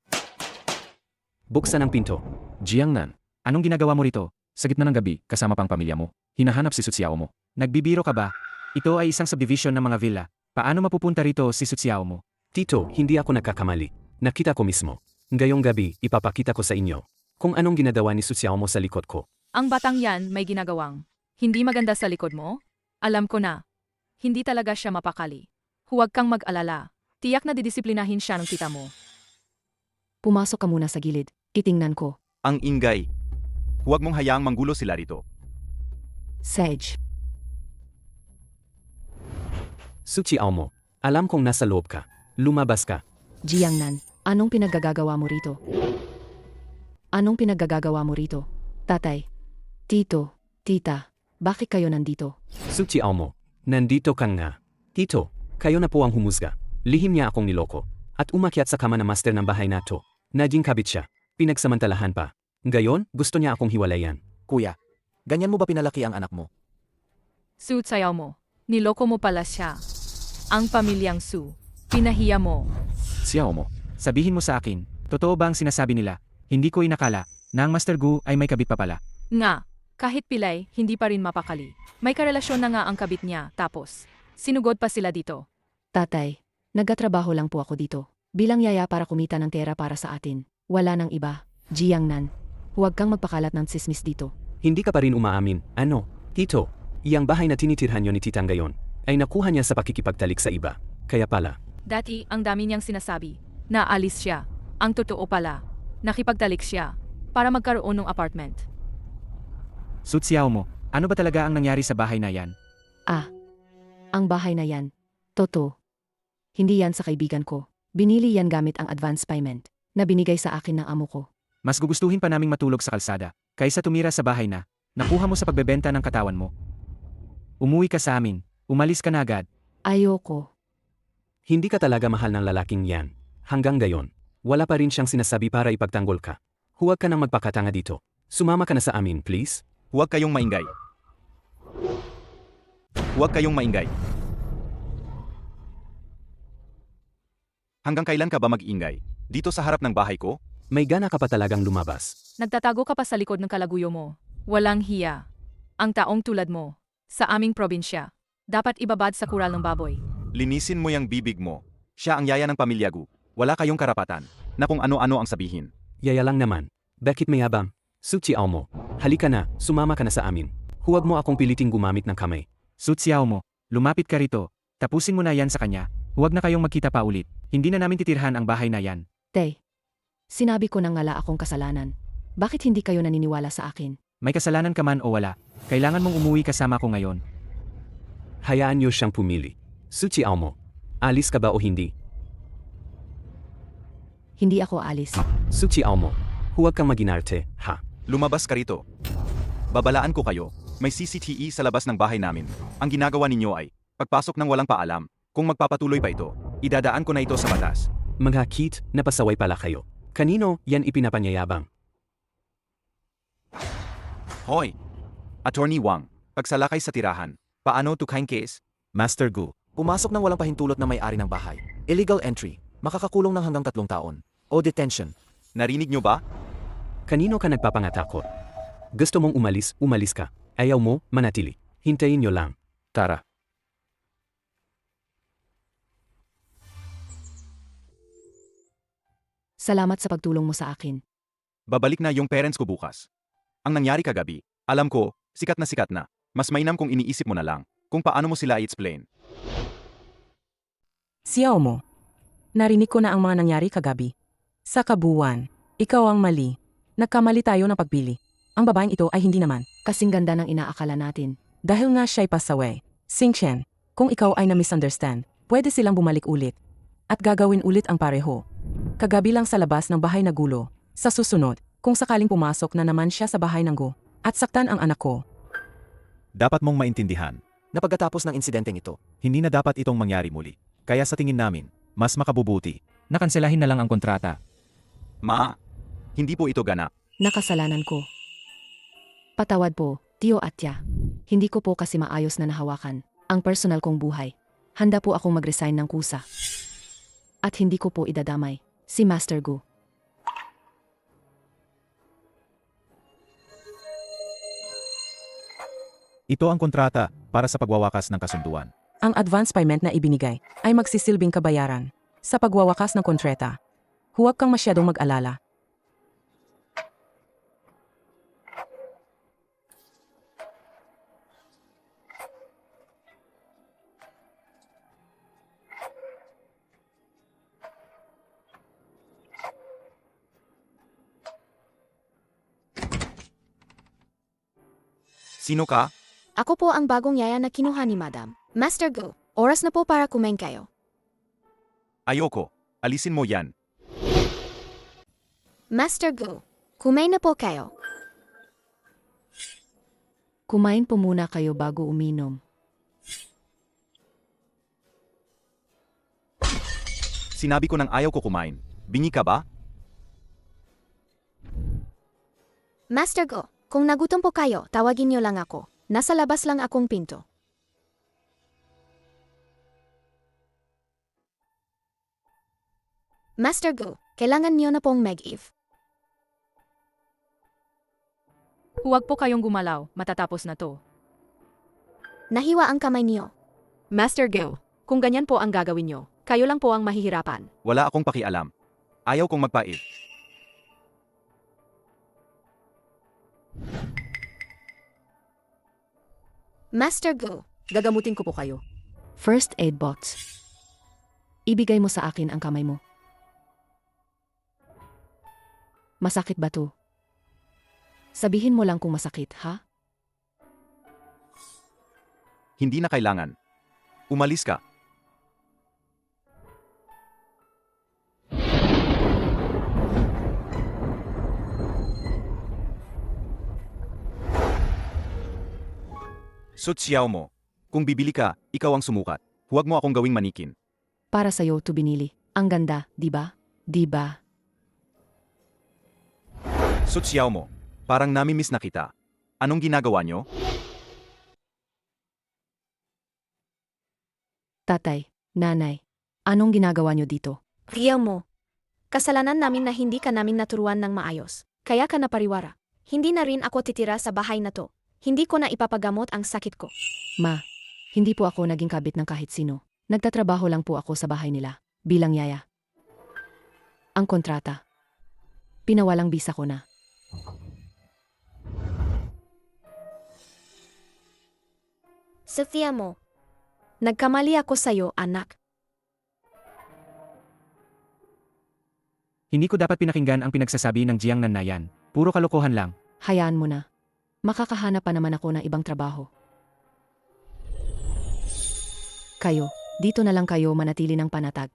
Speaker 9: Buksan ang pinto.
Speaker 3: Jiangnan, anong ginagawa mo rito? Sa gitna ng gabi, kasama pang pamilya mo. Hinahanap si Sutsiao mo. Nagbibiro ka ba? Ito ay isang subdivision ng mga villa. Paano mapupunta rito si Sutsiao mo?
Speaker 9: Tito, hindi ako nagkakamali. Nakita ko mismo. Ngayong gabi, ipapakita ko sa inyo kung anong ginagawa ni Sutsiao mo sa likod ko.
Speaker 7: Ang batang yan may ginagawang. Hindi maganda sa likod mo? Alam ko na. Hindi talaga siya mapakali. Huwag kang mag-alala. Tiyak na didisiplinahin siya ng tita mo.
Speaker 2: Pumasok ka muna sa gilid. Titingnan ko.
Speaker 4: Ang ingay. Huwag mong hayaang manggulo sila rito.
Speaker 2: Sage.
Speaker 9: Sutsiao mo, alam kong nasa loob ka. Lumabas ka.
Speaker 2: Jiangnan, anong pinaggagawa mo rito? Anong pinaggagawa mo rito? Tatay. Tito. Tita. Bakit kayo nandito?
Speaker 9: Sutsiao mo, nandito ka nga. Tito, kayo na po ang humusga. Lihim niya akong niloko. At umakyat sa kama na master ng bahay na to. Naging kabit siya. Pinagsamantalahan pa. Ngayon, gusto niya akong hiwalayan.
Speaker 10: Kuya, ganyan mo ba pinalaki ang anak mo?
Speaker 7: Su, sayaw mo. Niloko mo pala siya. Ang pamilyang Su. Pinahiya mo.
Speaker 3: Xiao mo, sabihin mo sa akin, totoo ba ang sinasabi nila? Hindi ko inakala na ang Master Gu ay may kabit pa pala.
Speaker 7: Nga, kahit pilay, hindi pa rin mapakali. May karelasyon na nga ang kabit niya, tapos, sinugod pa sila dito.
Speaker 2: Tatay, nagtatrabaho lang po ako dito. Bilang yaya para kumita ng pera para sa atin. Wala nang iba. Jiangnan, huwag kang magpakalat ng tsismis dito.
Speaker 9: Hindi ka pa rin umaamin. Ano? Tito, iyang bahay na tinitirhan niyo ni Titang gayon ay nakuha niya sa pakikipagtalik sa iba. Kaya pala.
Speaker 7: Dati, ang dami niyang sinasabi. Naalis siya. Ang totoo pala. Nakipagtalik siya. Para magkaroon ng apartment.
Speaker 3: Sutsiao mo, ano ba talaga ang nangyari sa bahay na yan?
Speaker 2: Ah, ang bahay na yan. Toto. Hindi yan sa kaibigan ko. Binili yan gamit ang advance payment na binigay sa akin ng amo ko.
Speaker 3: Mas gugustuhin pa naming matulog sa kalsada, kaysa tumira sa bahay na nakuha mo sa pagbebenta ng katawan mo. Umuwi ka sa amin. Umalis ka na agad.
Speaker 2: Ayoko.
Speaker 9: Hindi ka talaga mahal ng lalaking yan. Hanggang gayon, wala pa rin siyang sinasabi para ipagtanggol ka. Huwag ka nang magpakatanga dito. Sumama ka na sa amin, please.
Speaker 4: Huwag kayong maingay. Huwag kayong maingay. Hanggang kailan ka ba mag-ingay? Dito sa harap ng bahay ko?
Speaker 9: May gana ka pa talagang lumabas.
Speaker 7: Nagtatago ka pa sa likod ng kalaguyo mo. Walang hiya. Ang taong tulad mo. Sa aming probinsya. Dapat ibabad sa kural ng baboy.
Speaker 4: Linisin mo yung bibig mo. Siya ang yaya ng pamilya Gu. Wala kayong karapatan na kung ano-ano ang sabihin.
Speaker 9: Yaya lang naman. Bakit mayabang? Sutsiao mo, halika na, sumama ka na sa amin. Huwag mo akong piliting gumamit ng kamay.
Speaker 3: Sutsiao mo, lumapit ka rito. Tapusin mo na yan sa kanya. Huwag na kayong magkita pa ulit. Hindi na namin titirhan ang bahay na yan.
Speaker 2: Tay, sinabi ko nang wala akong kasalanan. Bakit hindi kayo naniniwala sa akin?
Speaker 3: May kasalanan ka man o wala. Kailangan mong umuwi kasama ko ngayon.
Speaker 9: Hayaan niyo siyang pumili. Sutsiao mo, alis ka ba o hindi?
Speaker 2: Hindi ako alis.
Speaker 9: Sutsiao mo, huwag kang maginarte, ha?
Speaker 4: Lumabas ka rito. Babalaan ko kayo. May CCTV sa labas ng bahay namin. Ang ginagawa ninyo ay pagpasok ng walang paalam. Kung magpapatuloy pa ito, idadaan ko na ito sa batas.
Speaker 9: Maghakit, napasaway pala kayo. Kanino yan ipinapanyayabang?
Speaker 4: Hoy! Attorney Wang, pagsalakay sa tirahan. Paano to kind case?
Speaker 10: Master Gu, pumasok ng walang pahintulot na may-ari ng bahay. Illegal entry, makakakulong ng hanggang 3 taon. O detention.
Speaker 4: Narinig nyo ba?
Speaker 9: Kanino ka nagpapangatakot? Gusto mong umalis, umalis ka. Ayaw mo, manatili. Hintayin niyo lang.
Speaker 3: Tara.
Speaker 2: Salamat sa pagtulong mo sa akin.
Speaker 4: Babalik na yung parents ko bukas. Ang nangyari kagabi, alam ko, sikat na. Mas mainam kung iniisip mo na lang kung paano mo sila i-explain.
Speaker 1: Xiao mo, narinig ko na ang mga nangyari kagabi. Sa kabuuan, ikaw ang mali. Nagkamali tayo ng pagpili. Ang babaeng ito ay hindi naman.
Speaker 2: Kasing ganda ng inaakala natin.
Speaker 1: Dahil nga siya'y pasaway. Xingchen, kung ikaw ay na-misunderstand, pwede silang bumalik ulit. At gagawin ulit ang pareho. Kagabi lang sa labas ng bahay na gulo. Sa susunod, kung sakaling pumasok na naman siya sa bahay ng Gu, at saktan ang anak ko.
Speaker 4: Dapat mong maintindihan,
Speaker 10: Na pagkatapos ng insidenteng ito,
Speaker 4: hindi na dapat itong mangyari muli. Kaya sa tingin namin, mas makabubuti.
Speaker 3: Nakanselahin na lang ang kontrata.
Speaker 4: Hindi po ito ganap.
Speaker 2: Nakasalanan ko. Patawad po, Tio Atya. Hindi ko po kasi maayos na nahawakan ang personal kong buhay. Handa po akong mag-resign ng kusa. At hindi ko po idadamay si Master Gu.
Speaker 4: Ito ang kontrata para sa pagwawakas ng kasunduan.
Speaker 1: Ang advance payment na ibinigay ay magsisilbing kabayaran sa pagwawakas ng kontrata. Huwag kang masyadong mag-alala.
Speaker 4: Sino ka?
Speaker 6: Ako po ang bagong yaya na kinuha ni Madam. Master Go, oras na po para kumain kayo.
Speaker 4: Ayoko. Alisin mo yan.
Speaker 6: Master Go, kumain na po kayo.
Speaker 2: Kumain po muna kayo bago uminom.
Speaker 4: Sinabi ko nang ayaw ko kumain. Bingi ka ba?
Speaker 6: Master Go, kung nagutom po kayo, tawagin niyo lang ako. Nasa labas lang akong pinto. Master Go, kailangan niyo na pong mag-if.
Speaker 7: Huwag po kayong gumalaw, matatapos na to.
Speaker 6: Nahiwa ang kamay niyo.
Speaker 7: Master Go, kung ganyan po ang gagawin nyo, kayo lang po ang mahihirapan.
Speaker 4: Wala akong pakialam. Ayaw kong magpait.
Speaker 6: Master Go,
Speaker 5: Gagamutin ko po kayo.
Speaker 2: First aid box. Ibigay mo sa akin ang kamay mo. Masakit ba to? Sabihin mo lang kung masakit, ha?
Speaker 4: Hindi na kailangan. Umalis ka. Sutsiyaw mo. Kung bibili ka, ikaw ang sumukat. Huwag mo akong gawing manikin.
Speaker 2: Para sa'yo to binili. Ang ganda, di ba? Di ba?
Speaker 4: Sutsiyaw mo. Parang namimiss na kita. Anong ginagawa nyo?
Speaker 2: Tatay, nanay, anong ginagawa niyo dito?
Speaker 6: riyaw mo. Kasalanan namin na hindi ka namin naturuan ng maayos. Kaya ka napariwara. Hindi na rin ako titira sa bahay na to. Hindi ko na ipapagamot ang sakit ko.
Speaker 2: Ma, hindi po ako naging kabit ng kahit sino. Nagtatrabaho lang po ako sa bahay nila, bilang yaya. Ang kontrata. Pinawalang bisa ko na.
Speaker 6: Sophia mo. Nagkamali ako sa'yo, anak.
Speaker 3: Hindi ko dapat pinakinggan ang pinagsasabi ng Jiang Nanayan. Puro kalokohan lang.
Speaker 2: Hayaan mo na. Makakahanap pa naman ako ng ibang trabaho. Kayo, dito na lang kayo manatili ng panatag.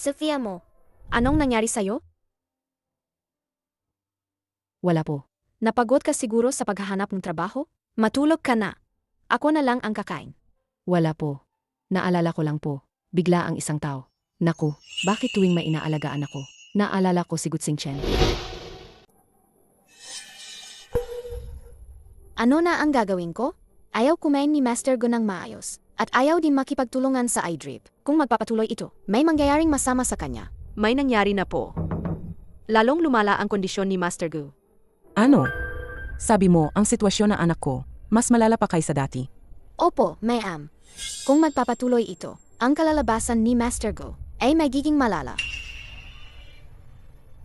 Speaker 6: Sophia mo. Anong nangyari sa'yo?
Speaker 2: Wala po.
Speaker 6: Napagod ka siguro sa paghahanap ng trabaho? Matulog ka na. Ako na lang ang kakain.
Speaker 2: Wala po. Naalala ko lang po. Bigla ang isang tao. Naku, bakit tuwing may inaalagaan ako? Naalala ko si Gutsing Chen.
Speaker 6: Ano na ang gagawin ko? Ayaw kumain ni Master Go ng maayos. At ayaw din makipagtulungan sa iDrip. Kung magpapatuloy ito, may mangyayaring masama sa kanya.
Speaker 7: May nangyari na po. Lalong lumala ang kondisyon ni Master Gu.
Speaker 1: Ano? Sabi mo, ang sitwasyon ng anak ko, mas malala pa kaysa dati.
Speaker 6: Opo, ma'am. Kung magpapatuloy ito, ang kalalabasan ni Master Go ay magiging malala.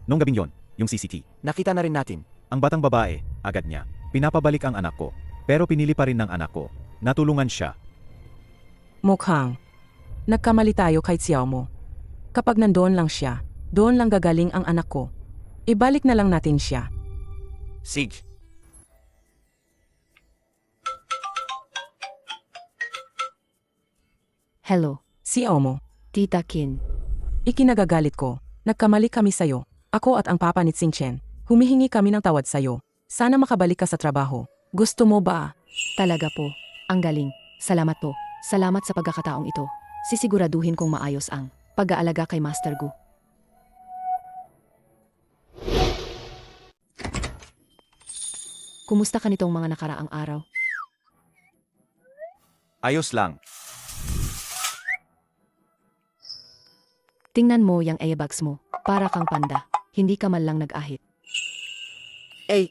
Speaker 4: Nung gabing yon, yung CCT.
Speaker 10: Nakita na rin natin.
Speaker 4: Ang batang babae, agad niya. Pinapabalik ang anak ko. Pero pinili pa rin ng anak ko. Natulungan siya.
Speaker 1: Mukhang. Nagkamali tayo kay Xiao mo. Kapag nandoon lang siya, doon lang gagaling ang anak ko. Ibalik na lang natin siya.
Speaker 4: Sig.
Speaker 2: Hello,
Speaker 1: Xiao mo.
Speaker 2: Tita Kin.
Speaker 1: Ikinagagalit ko. Nagkamali kami sayo. Ako at ang papa ni Xingchen. Humihingi kami ng tawad sayo. Sana makabalik ka sa trabaho. Gusto mo ba?
Speaker 2: Talaga po. Ang galing. Salamat po. Salamat sa pagkakataong ito. Sisiguraduhin kong maayos ang pag-aalaga kay Master Gu. Kumusta ka nitong mga nakaraang araw?
Speaker 4: Ayos lang.
Speaker 2: Tingnan mo yung earbuds mo. Para kang panda. Hindi ka man lang nag-ahit.
Speaker 5: Ay.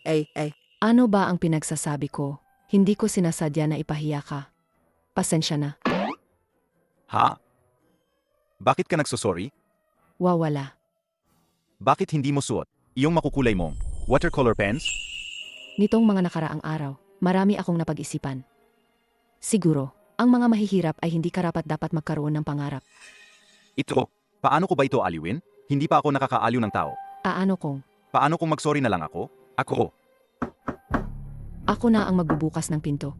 Speaker 2: Ano ba ang pinagsasabi ko? Hindi ko sinasadya na ipahiya ka. Pasensya na.
Speaker 4: Ha? Bakit ka nagsosorry?
Speaker 2: Wawala.
Speaker 4: Bakit hindi mo suot iyong makukulay mong watercolor pens?
Speaker 2: Nitong mga nakaraang araw, marami akong napag-isipan. Siguro, ang mga mahihirap ay hindi karapat-dapat magkaroon ng pangarap.
Speaker 4: Ito, paano ko ba ito aliwin? Hindi pa ako nakakaaliw ng tao. Paano kung magsorry na lang ako?
Speaker 2: Ako na ang magbubukas ng pinto.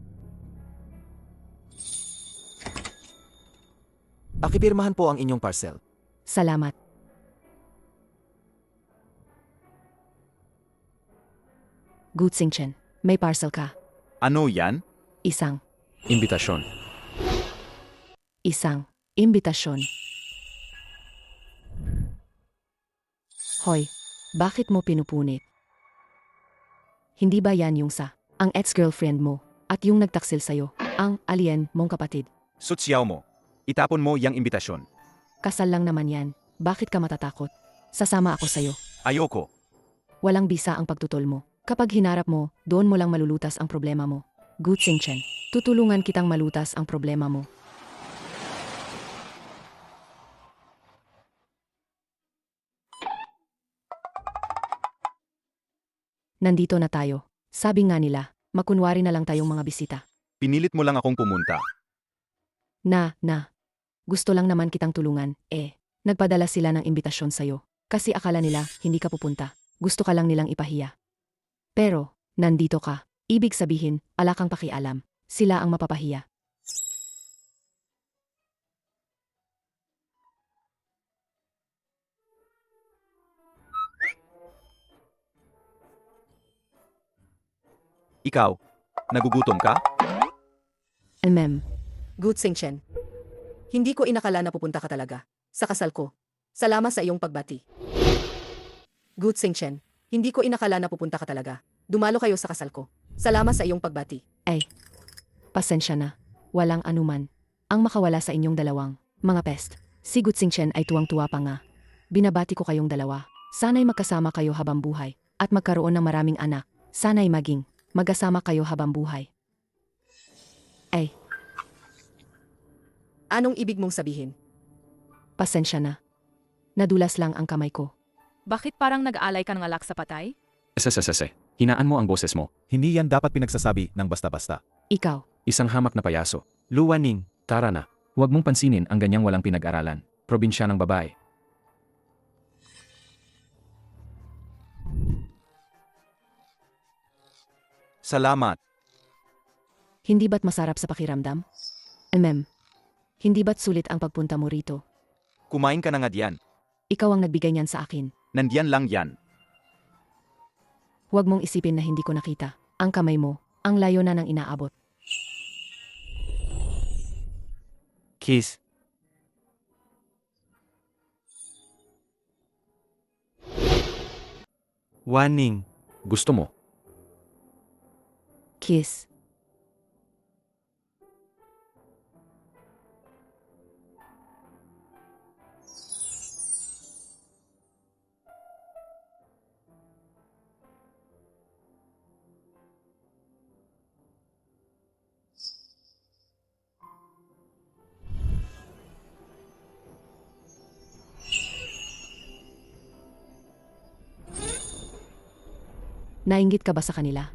Speaker 10: Pakipirmahan po ang inyong parcel.
Speaker 2: Salamat. Gu Xingchen, may parcel ka.
Speaker 4: Ano yan?
Speaker 2: Isang
Speaker 3: Imbitasyon.
Speaker 2: imbitasyon. Hoy, bakit mo pinupunit? Hindi ba yan yung ang ex-girlfriend mo at yung nagtaksil sa'yo, ang alien mong kapatid?
Speaker 4: Sutsiyaw mo. Itapon mo yang imbitasyon.
Speaker 2: Kasal lang naman yan. Bakit ka matatakot? Sasama ako sa'yo.
Speaker 4: Ayoko.
Speaker 2: Walang bisa ang pagtutol mo. Kapag hinarap mo, doon mo lang malulutas ang problema mo. Gu Xingchen, tutulungan kitang malutas ang problema mo. Nandito na tayo. Sabi nga nila, makunwari na lang tayong mga bisita.
Speaker 4: Pinilit mo lang akong pumunta.
Speaker 2: Na. Gusto lang naman kitang tulungan, Nagpadala sila ng imbitasyon sa'yo. Kasi akala nila, hindi ka pupunta. Gusto ka lang nilang ipahiya. Pero, nandito ka. Ibig sabihin, ala kang pakialam. Sila ang mapapahiya.
Speaker 4: Ikaw, nagugutom ka?
Speaker 5: Gu Xingchen. Hindi ko inakala na pupunta ka talaga. Sa kasal ko. Salamat sa iyong pagbati. Gu Xingchen. Hindi ko inakala na pupunta ka talaga. Dumalo kayo sa kasal ko. Salamat sa iyong pagbati.
Speaker 2: Pasensya na. Walang anuman. Ang makawala sa inyong dalawang mga pest. Si Gu Xingchen ay tuwang-tuwa pa nga. Binabati ko kayong dalawa. Sana'y magkasama kayo habang buhay. At magkaroon ng maraming anak. Sana'y maging magkasama kayo habang buhay.
Speaker 5: Anong ibig mong sabihin?
Speaker 2: Pasensya na. Nadulas lang ang kamay ko.
Speaker 7: Bakit parang nag-aalay ka ng alak sa patay?
Speaker 3: Sese. Hinaan mo ang boses mo.
Speaker 4: Hindi yan dapat pinagsasabi ng basta-basta.
Speaker 2: Ikaw,
Speaker 3: Isang hamak na payaso. Luwaning, tara na. Huwag mong pansinin ang ganyang walang pinag-aralan. Probinsya ng babae.
Speaker 4: Salamat.
Speaker 2: hindi ba't masarap sa pakiramdam? Hindi ba't sulit ang pagpunta mo rito?
Speaker 4: Kumain ka na nga diyan.
Speaker 2: Ikaw ang nagbigay niyan sa akin.
Speaker 4: Nandiyan lang yan.
Speaker 2: Huwag mong isipin na hindi ko nakita. Ang kamay mo, ang layo na ng inaabot.
Speaker 3: Kiss.
Speaker 8: Waning.
Speaker 3: Gusto mo?
Speaker 2: Kiss. Nainggit ka ba sa kanila?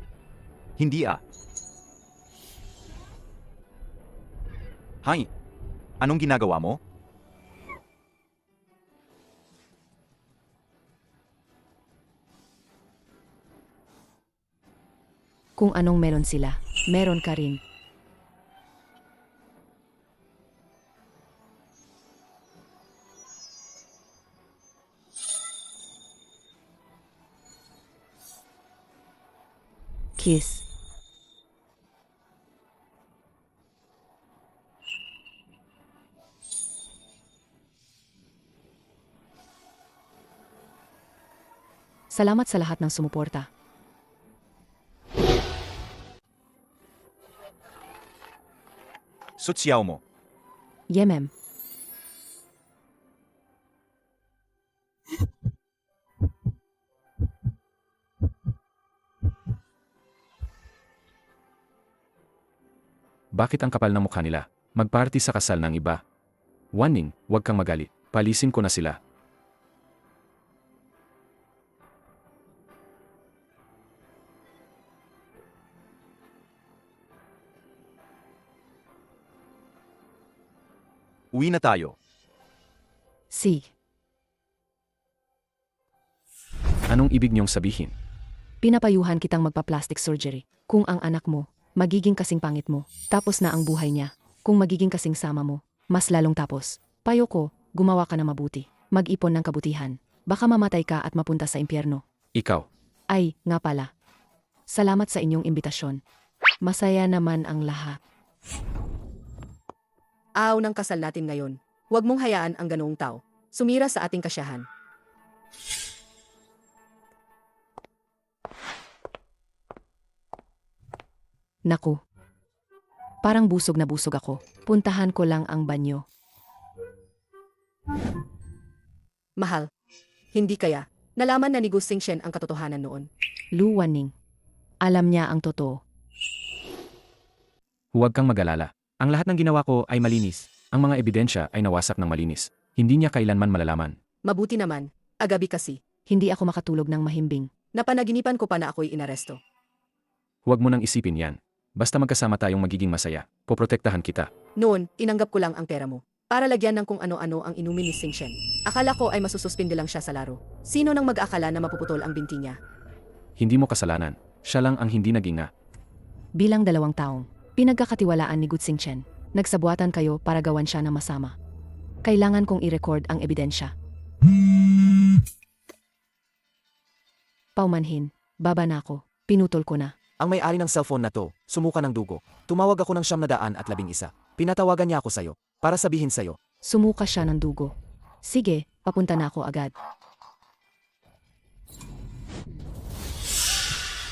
Speaker 4: Hindi ah. Hay, anong ginagawa mo?
Speaker 2: Kung anong meron sila, meron ka rin. Kiss. Salamat sa lahat ng sumuporta.
Speaker 4: Sutsiyaw mo.
Speaker 2: Yemem.
Speaker 3: Bakit ang kapal ng mukha nila? Magparty sa kasal ng iba. Waning, huwag kang magalit. Palisin ko na sila.
Speaker 4: Uwi na tayo.
Speaker 2: Si.
Speaker 3: Anong ibig niyong sabihin?
Speaker 2: Pinapayuhan kitang magpa-plastic surgery. Kung ang anak mo, magiging kasing pangit mo, tapos na ang buhay niya. Kung magiging kasing sama mo, mas lalong tapos. Payo ko, gumawa ka na mabuti. Mag-ipon ng kabutihan. Baka mamatay ka at mapunta sa impyerno.
Speaker 3: Ikaw.
Speaker 2: Ay, nga pala. Salamat sa inyong imbitasyon. Masaya naman ang lahat.
Speaker 5: Araw ng kasal natin ngayon. Huwag mong hayaan ang ganoong tao. Sumira sa ating kasyahan.
Speaker 2: Naku. Parang busog na busog ako. Puntahan ko lang ang banyo.
Speaker 5: Mahal. Hindi kaya. Nalaman na ni Gu Xingchen ang katotohanan noon.
Speaker 2: Lu Wanning. Alam niya ang totoo.
Speaker 3: Huwag kang mag-alala. Ang lahat ng ginawa ko ay malinis. Ang mga ebidensya ay nawasak ng malinis. Hindi niya kailanman malalaman.
Speaker 5: Mabuti naman. Agabi kasi.
Speaker 2: Hindi ako makatulog ng mahimbing.
Speaker 5: Napanaginipan ko pa na ako'y inaresto.
Speaker 3: Huwag mo nang isipin yan. Basta magkasama tayong magiging masaya. Poprotektahan kita.
Speaker 5: Noon, inanggap ko lang ang pera mo. Para lagyan ng kung ano-ano ang inumin ni Xingchen. Akala ko ay masususpinde lang siya sa laro. Sino nang mag-akala na mapuputol ang binti niya?
Speaker 3: Hindi mo kasalanan. Siya lang ang hindi naging nga.
Speaker 2: Bilang 2 taong, pinagkakatiwalaan ni Gu Xingchen. Nagsabuatan kayo para gawan siya na masama. Kailangan kong i-record ang ebidensya. Paumanhin, baba na ako. Pinutol ko na.
Speaker 10: Ang may-ari ng cellphone na to, sumuka ng dugo. Tumawag ako ng 911. Pinatawagan niya ako sa'yo, para sabihin sa'yo.
Speaker 2: Sumuka siya ng dugo. Sige, papunta na ako agad.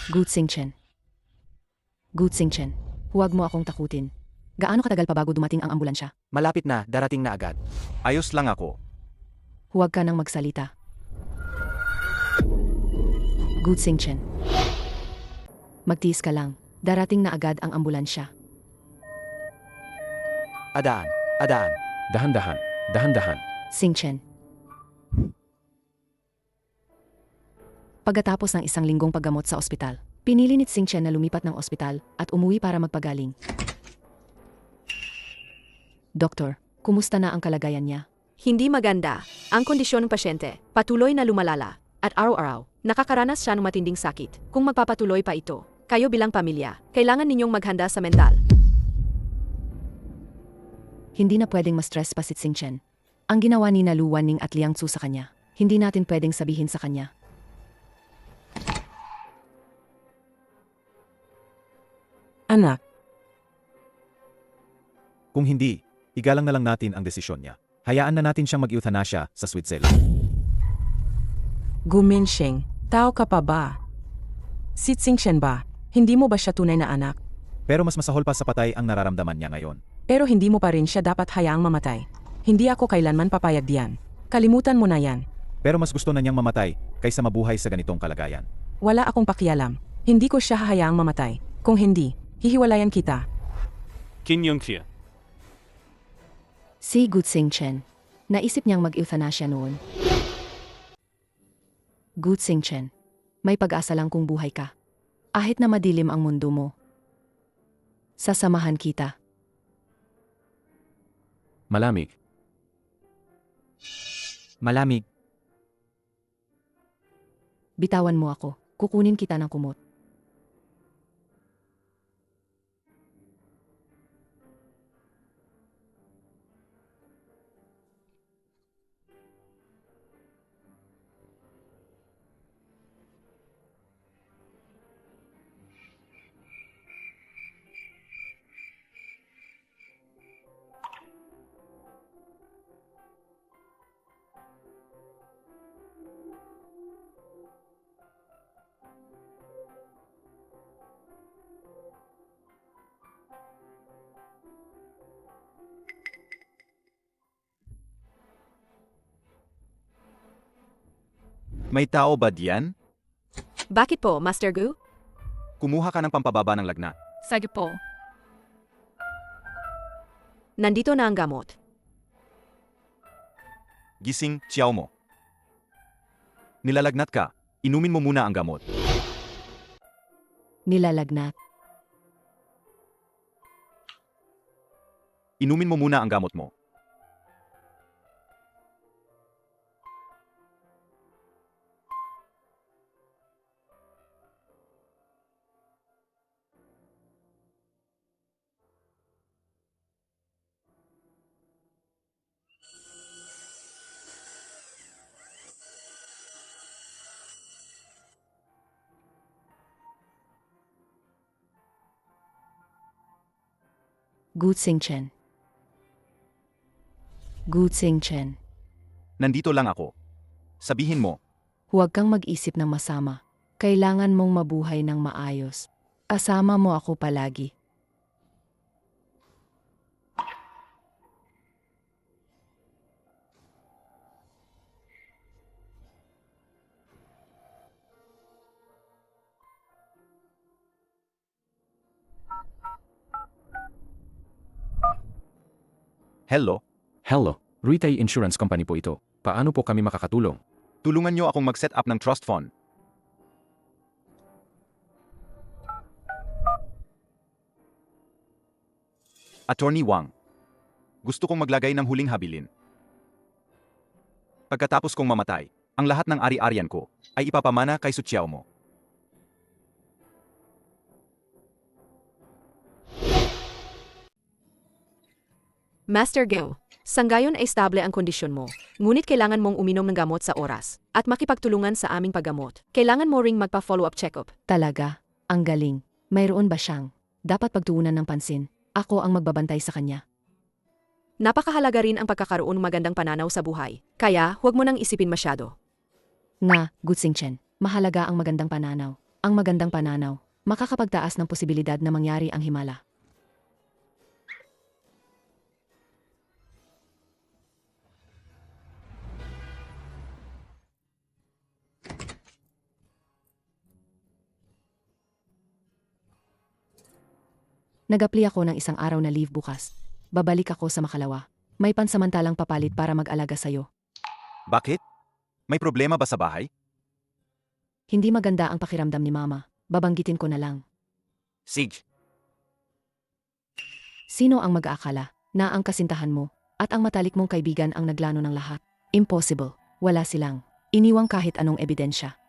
Speaker 2: Gu Xingchen. Gu Xingchen, huwag mo akong takutin. Gaano katagal pa bago dumating ang ambulansya?
Speaker 10: Malapit na, darating na agad.
Speaker 4: Ayos lang ako.
Speaker 2: Huwag ka nang magsalita. Gu Xingchen. Magtiis ka lang. Darating na agad ang ambulansya.
Speaker 10: Adaan, adaan.
Speaker 3: Dahan-dahan. Dahan-dahan.
Speaker 2: Xingchen. Pagkatapos ng 1 linggong paggamot sa ospital, pinili ni Xingchen na lumipat ng ospital at umuwi para magpagaling. Doktor, kumusta na ang kalagayan niya?
Speaker 11: Hindi maganda. Ang kondisyon ng pasyente, patuloy na lumalala. At araw-araw, nakakaranas siya ng matinding sakit. Kung magpapatuloy pa ito, kayo bilang pamilya, kailangan ninyong maghanda sa mental.
Speaker 2: Hindi na pwedeng ma-stress pa si Xingchen. Ang ginawa ni Lu Wanning at Liang Tzu sa kanya, hindi natin pwedeng sabihin sa kanya.
Speaker 1: Anak,
Speaker 4: Kung hindi, igalang na lang natin ang desisyon niya. Hayaan na natin siyang mag-euthanasia sa Switzerland.
Speaker 1: Gu Minsheng, tao ka pa ba? Si Xingchen ba? Hindi mo ba siya tunay na anak?
Speaker 4: Pero mas masahol pa sa patay ang nararamdaman niya ngayon.
Speaker 1: Pero hindi mo pa rin siya dapat hayaang mamatay. Hindi ako kailanman papayag diyan. Kalimutan mo na yan.
Speaker 4: Pero mas gusto na niyang mamatay kaysa mabuhay sa ganitong kalagayan.
Speaker 1: Wala akong pakialam. Hindi ko siya hahayaang mamatay. Kung hindi, hihiwalayan kita.
Speaker 8: Qin Yongqie.
Speaker 2: Si Gu Xingchen, naisip niyang mag-euthanasia noon. Gu Xingchen, may pag-asa lang kung buhay ka. Kahit na madilim ang mundo mo. Sasamahan kita.
Speaker 3: Malamig.
Speaker 10: Malamig.
Speaker 2: Bitawan mo ako. Kukunin kita ng kumot.
Speaker 4: May tao ba diyan?
Speaker 11: Bakit po, Master Gu?
Speaker 4: Kumuha ka ng pampababa ng lagnat.
Speaker 7: Sige po.
Speaker 11: Nandito na ang gamot.
Speaker 4: Gising, Xiao mo. Nilalagnat ka. Inumin mo muna ang gamot.
Speaker 2: Nilalagnat.
Speaker 4: Inumin mo muna ang gamot mo.
Speaker 2: Gu Xingchen. Gu Xingchen.
Speaker 4: Nandito lang ako. Sabihin mo,
Speaker 2: Huwag kang mag-isip ng masama. Kailangan mong mabuhay ng maayos. Kasama mo ako palagi.
Speaker 4: hello,
Speaker 3: Hello, Ruitay Insurance Company po ito. Paano po kami makakatulong?
Speaker 4: tulungan niyo akong mag-set up ng trust fund. Attorney Wang. Gusto kong maglagay ng huling habilin. Pagkatapos kong mamatay, ang lahat ng ari-arian ko ay ipapamana kay Suchiao mo.
Speaker 11: Master Gu, sanggayon ay estable ang kondisyon mo. Ngunit kailangan mong uminom ng gamot sa oras at makipagtulungan sa aming paggamot. Kailangan mo ring magpa-follow-up check-up.
Speaker 2: Talaga, ang galing. Mayroon ba siyang dapat pagtuunan ng pansin? Ako ang magbabantay sa kanya.
Speaker 11: Napakahalaga rin ang pagkakaroon ng magandang pananaw sa buhay. Kaya, huwag mo nang isipin masyado.
Speaker 2: Nga, Gu Xingchen, mahalaga ang magandang pananaw. Ang magandang pananaw, makakapagtaas ng posibilidad na mangyari ang himala. Nag-apply ako ng isang araw na leave bukas. Babalik ako sa Makalawa. May pansamantalang papalit para mag-alaga sa'yo.
Speaker 4: Bakit? May problema ba sa bahay?
Speaker 2: Hindi maganda ang pakiramdam ni Mama. Babanggitin ko na lang.
Speaker 4: Sige.
Speaker 2: Sino ang mag-aakala na ang kasintahan mo at ang matalik mong kaibigan ang naglano ng lahat? Impossible. Wala silang iniwang kahit anong ebidensya.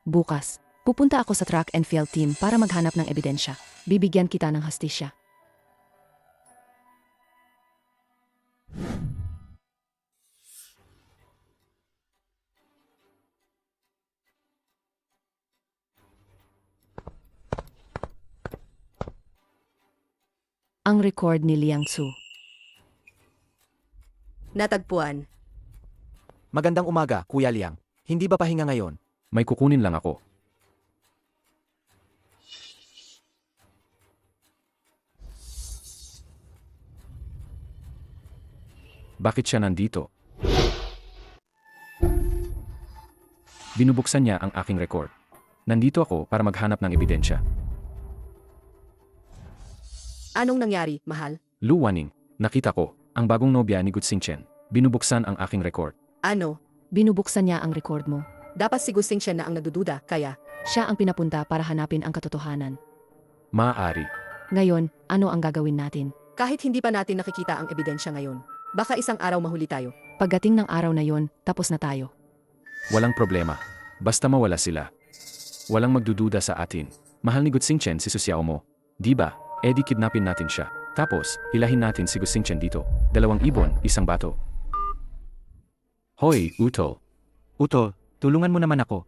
Speaker 2: Bukas, pupunta ako sa track and field team para maghanap ng ebidensya. Bibigyan kita ng hastisya. Ang record ni Liang Tzu.
Speaker 5: Natagpuan.
Speaker 10: Magandang umaga, Kuya Liang. Hindi ba pahinga ngayon?
Speaker 3: May kukunin lang ako. Bakit siya nandito? Binubuksan niya ang aking record. Nandito ako para maghanap ng ebidensya.
Speaker 5: Anong nangyari, mahal?
Speaker 3: Lu Waning, nakita ko, ang bagong nobya ni Gu Xingchen. Binubuksan ang aking record.
Speaker 5: Ano?
Speaker 2: Binubuksan niya ang record mo.
Speaker 5: Dapat si Gu Xingchen na ang nagdududa, kaya
Speaker 2: Siya ang pinapunta para hanapin ang katotohanan.
Speaker 3: Maaari.
Speaker 2: Ngayon, ano ang gagawin natin?
Speaker 5: Kahit hindi pa natin nakikita ang ebidensya ngayon, baka isang araw mahuli tayo.
Speaker 2: Pagdating ng araw na yon, tapos na tayo.
Speaker 3: Walang problema. Basta mawala sila. Walang magdududa sa atin. Mahal ni Gutsingchen si Susiao mo. Di ba? Edi kidnapin natin siya. Tapos, hilahin natin si Gutsingchen dito. 2 ibon, 1 bato. Hoy, Utol.
Speaker 8: Utol, tulungan mo naman ako.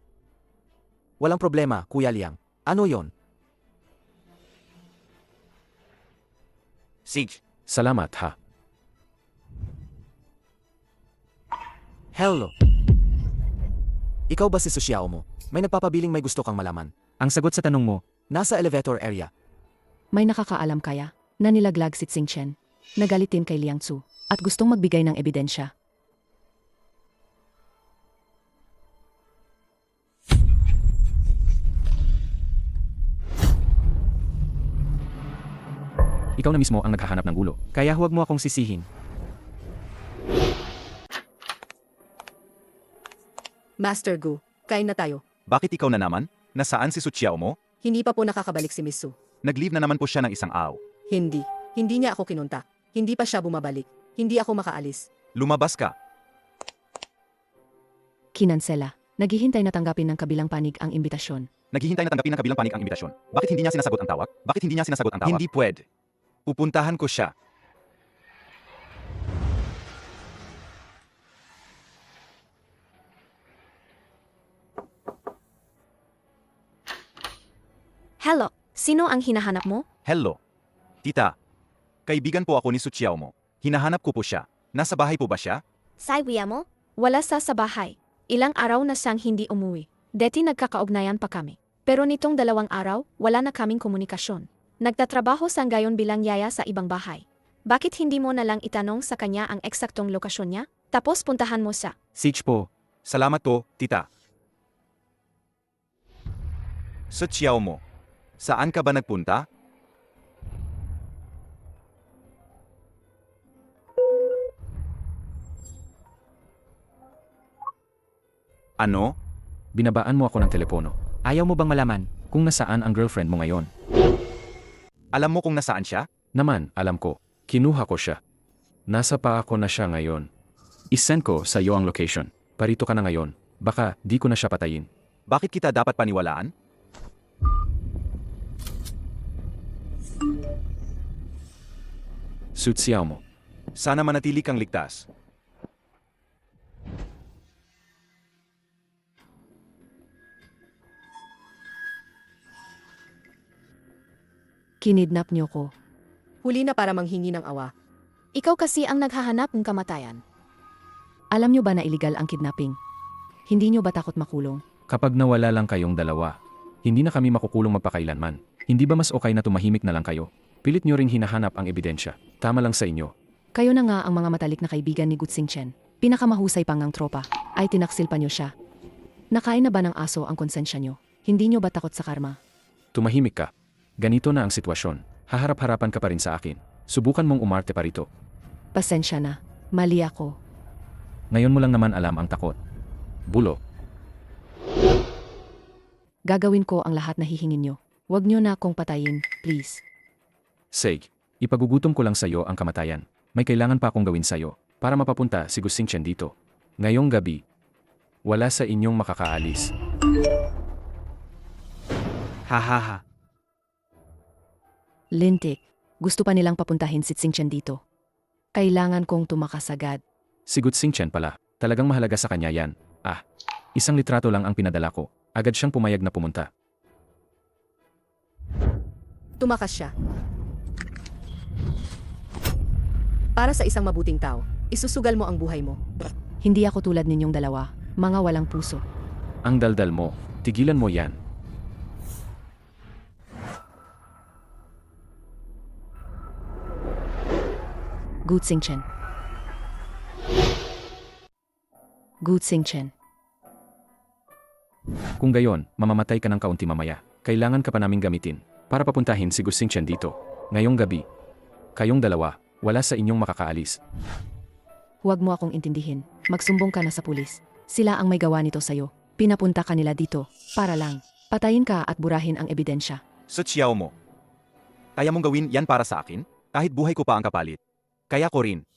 Speaker 10: Walang problema, Kuya Liang. Ano yon?
Speaker 4: Sige.
Speaker 3: Salamat ha.
Speaker 10: Hello. Ikaw ba si Susiao mo? May nagpapabiling may gusto kang malaman.
Speaker 8: Ang sagot sa tanong mo,
Speaker 10: Nasa elevator area.
Speaker 2: May nakakaalam kaya na nilaglag si Xingchen, nagalitin kay Liang Tzu, at gustong magbigay ng ebidensya.
Speaker 8: ikaw na mismo ang naghahanap ng gulo. Kaya huwag mo akong sisihin.
Speaker 5: Master Gu, kain na tayo.
Speaker 4: Bakit ikaw na naman? Nasaan si Suchiao mo?
Speaker 5: Hindi pa po nakakabalik si Miss Su.
Speaker 4: Nag-leave na naman po siya ng 1 araw.
Speaker 5: Hindi. Hindi niya ako kinunta. Hindi pa siya bumabalik. Hindi ako makaalis.
Speaker 4: Lumabas ka.
Speaker 2: Kinansela. Naghihintay na tanggapin ng kabilang panig ang imbitasyon.
Speaker 4: Naghihintay na tanggapin ng kabilang panig ang imbitasyon. Bakit hindi niya sinasagot ang tawag? Bakit hindi niya sinasagot ang tawag? Hindi pwede. Pupuntahan ko siya.
Speaker 6: Hello, sino ang hinahanap mo?
Speaker 4: Hello. Tita. Kaibigan po ako ni Suchiao mo. Hinahanap ko po siya. Nasa bahay po ba siya?
Speaker 6: Saiwia mo? Wala sa bahay. Ilang araw na siyang hindi umuwi. Deti nagkakaugnayan pa kami. Pero nitong 2 araw, wala na kaming komunikasyon. Nagtatrabaho sa gayon bilang yaya sa ibang bahay. Bakit hindi mo na lang itanong sa kanya ang eksaktong lokasyon niya? Tapos puntahan mo siya.
Speaker 8: Sige po.
Speaker 4: Salamat po, tita. Suchiao mo. Saan ka ba nagpunta? Ano?
Speaker 3: Binabaan mo ako ng telepono.
Speaker 8: Ayaw mo bang malaman?
Speaker 3: Kung nasaan ang girlfriend mo ngayon?
Speaker 4: Alam mo kung nasaan siya?
Speaker 3: Naman, alam ko. Kinuha ko siya. Nasa pa ako na siya ngayon. Isend ko sa iyo ang location. Parito ka na ngayon. Baka di ko na siya patayin.
Speaker 4: Bakit kita dapat paniwalaan?
Speaker 3: Sutsiao mo.
Speaker 4: Sana manatili kang ligtas.
Speaker 2: Kinidnap niyo ko.
Speaker 5: Huli na para manghingi ng awa.
Speaker 6: Ikaw kasi ang naghahanap ng kamatayan.
Speaker 2: Alam niyo ba na illegal ang kidnapping? Hindi niyo ba takot makulong?
Speaker 3: Kapag nawala lang kayong dalawa, hindi na kami makukulong magpakailanman. Hindi ba mas okay na tumahimik na lang kayo? Pilit niyo ring hinahanap ang ebidensya. Tama lang sa inyo.
Speaker 2: Kayo na nga ang mga matalik na kaibigan ni Gutsingchen. Pinakamahusay pang ng tropa, ay tinaksil pa niyo siya. Nakain na ba ng aso ang konsensya niyo? Hindi niyo ba takot sa karma?
Speaker 3: Tumahimik ka. Ganito na ang sitwasyon. Haharap-harapan ka pa rin sa akin. Subukan mong umarte pa rito.
Speaker 2: Pasensya na. Mali ako.
Speaker 3: Ngayon mo lang naman alam ang takot. Bulo.
Speaker 2: Gagawin ko ang lahat na hihingin niyo. Huwag niyo na akong patayin, please.
Speaker 3: Sage, ipagugutom ko lang sa iyo ang kamatayan. May kailangan pa akong gawin sa iyo para mapapunta si Gutsingchen dito. Ngayong gabi, wala sa inyong makakaalis.
Speaker 8: Hahaha.
Speaker 2: Lintik, gusto pa nilang papuntahin si Xingchen dito. Kailangan kong tumakas agad.
Speaker 3: Si Gutsingchen pala, talagang mahalaga sa kanya yan. Ah, 1 litrato lang ang pinadala ko. Agad siyang pumayag na pumunta.
Speaker 5: Tumakas siya. Para sa isang mabuting tao, isusugal mo ang buhay mo.
Speaker 2: Hindi ako tulad ninyong dalawa, mga walang puso.
Speaker 3: Ang daldal mo, tigilan mo yan.
Speaker 2: Gutsingchen. Gutsingchen.
Speaker 3: Kung gayon, mamamatay ka ng kaunti mamaya. Kailangan ka pa naming gamitin para papuntahin si Gutsingchen dito. Ngayong gabi, kayong dalawa, wala sa inyong makakaalis.
Speaker 2: Huwag mo akong intindihin. Magsumbong ka na sa pulis. Sila ang may gawa nito sa'yo. Pinapunta ka nila dito, para lang. Patayin ka at burahin ang ebidensya.
Speaker 4: Sutsiyaw mo. Kaya mong gawin yan para sa akin? Kahit buhay ko pa ang kapalit. Kaya ko rin.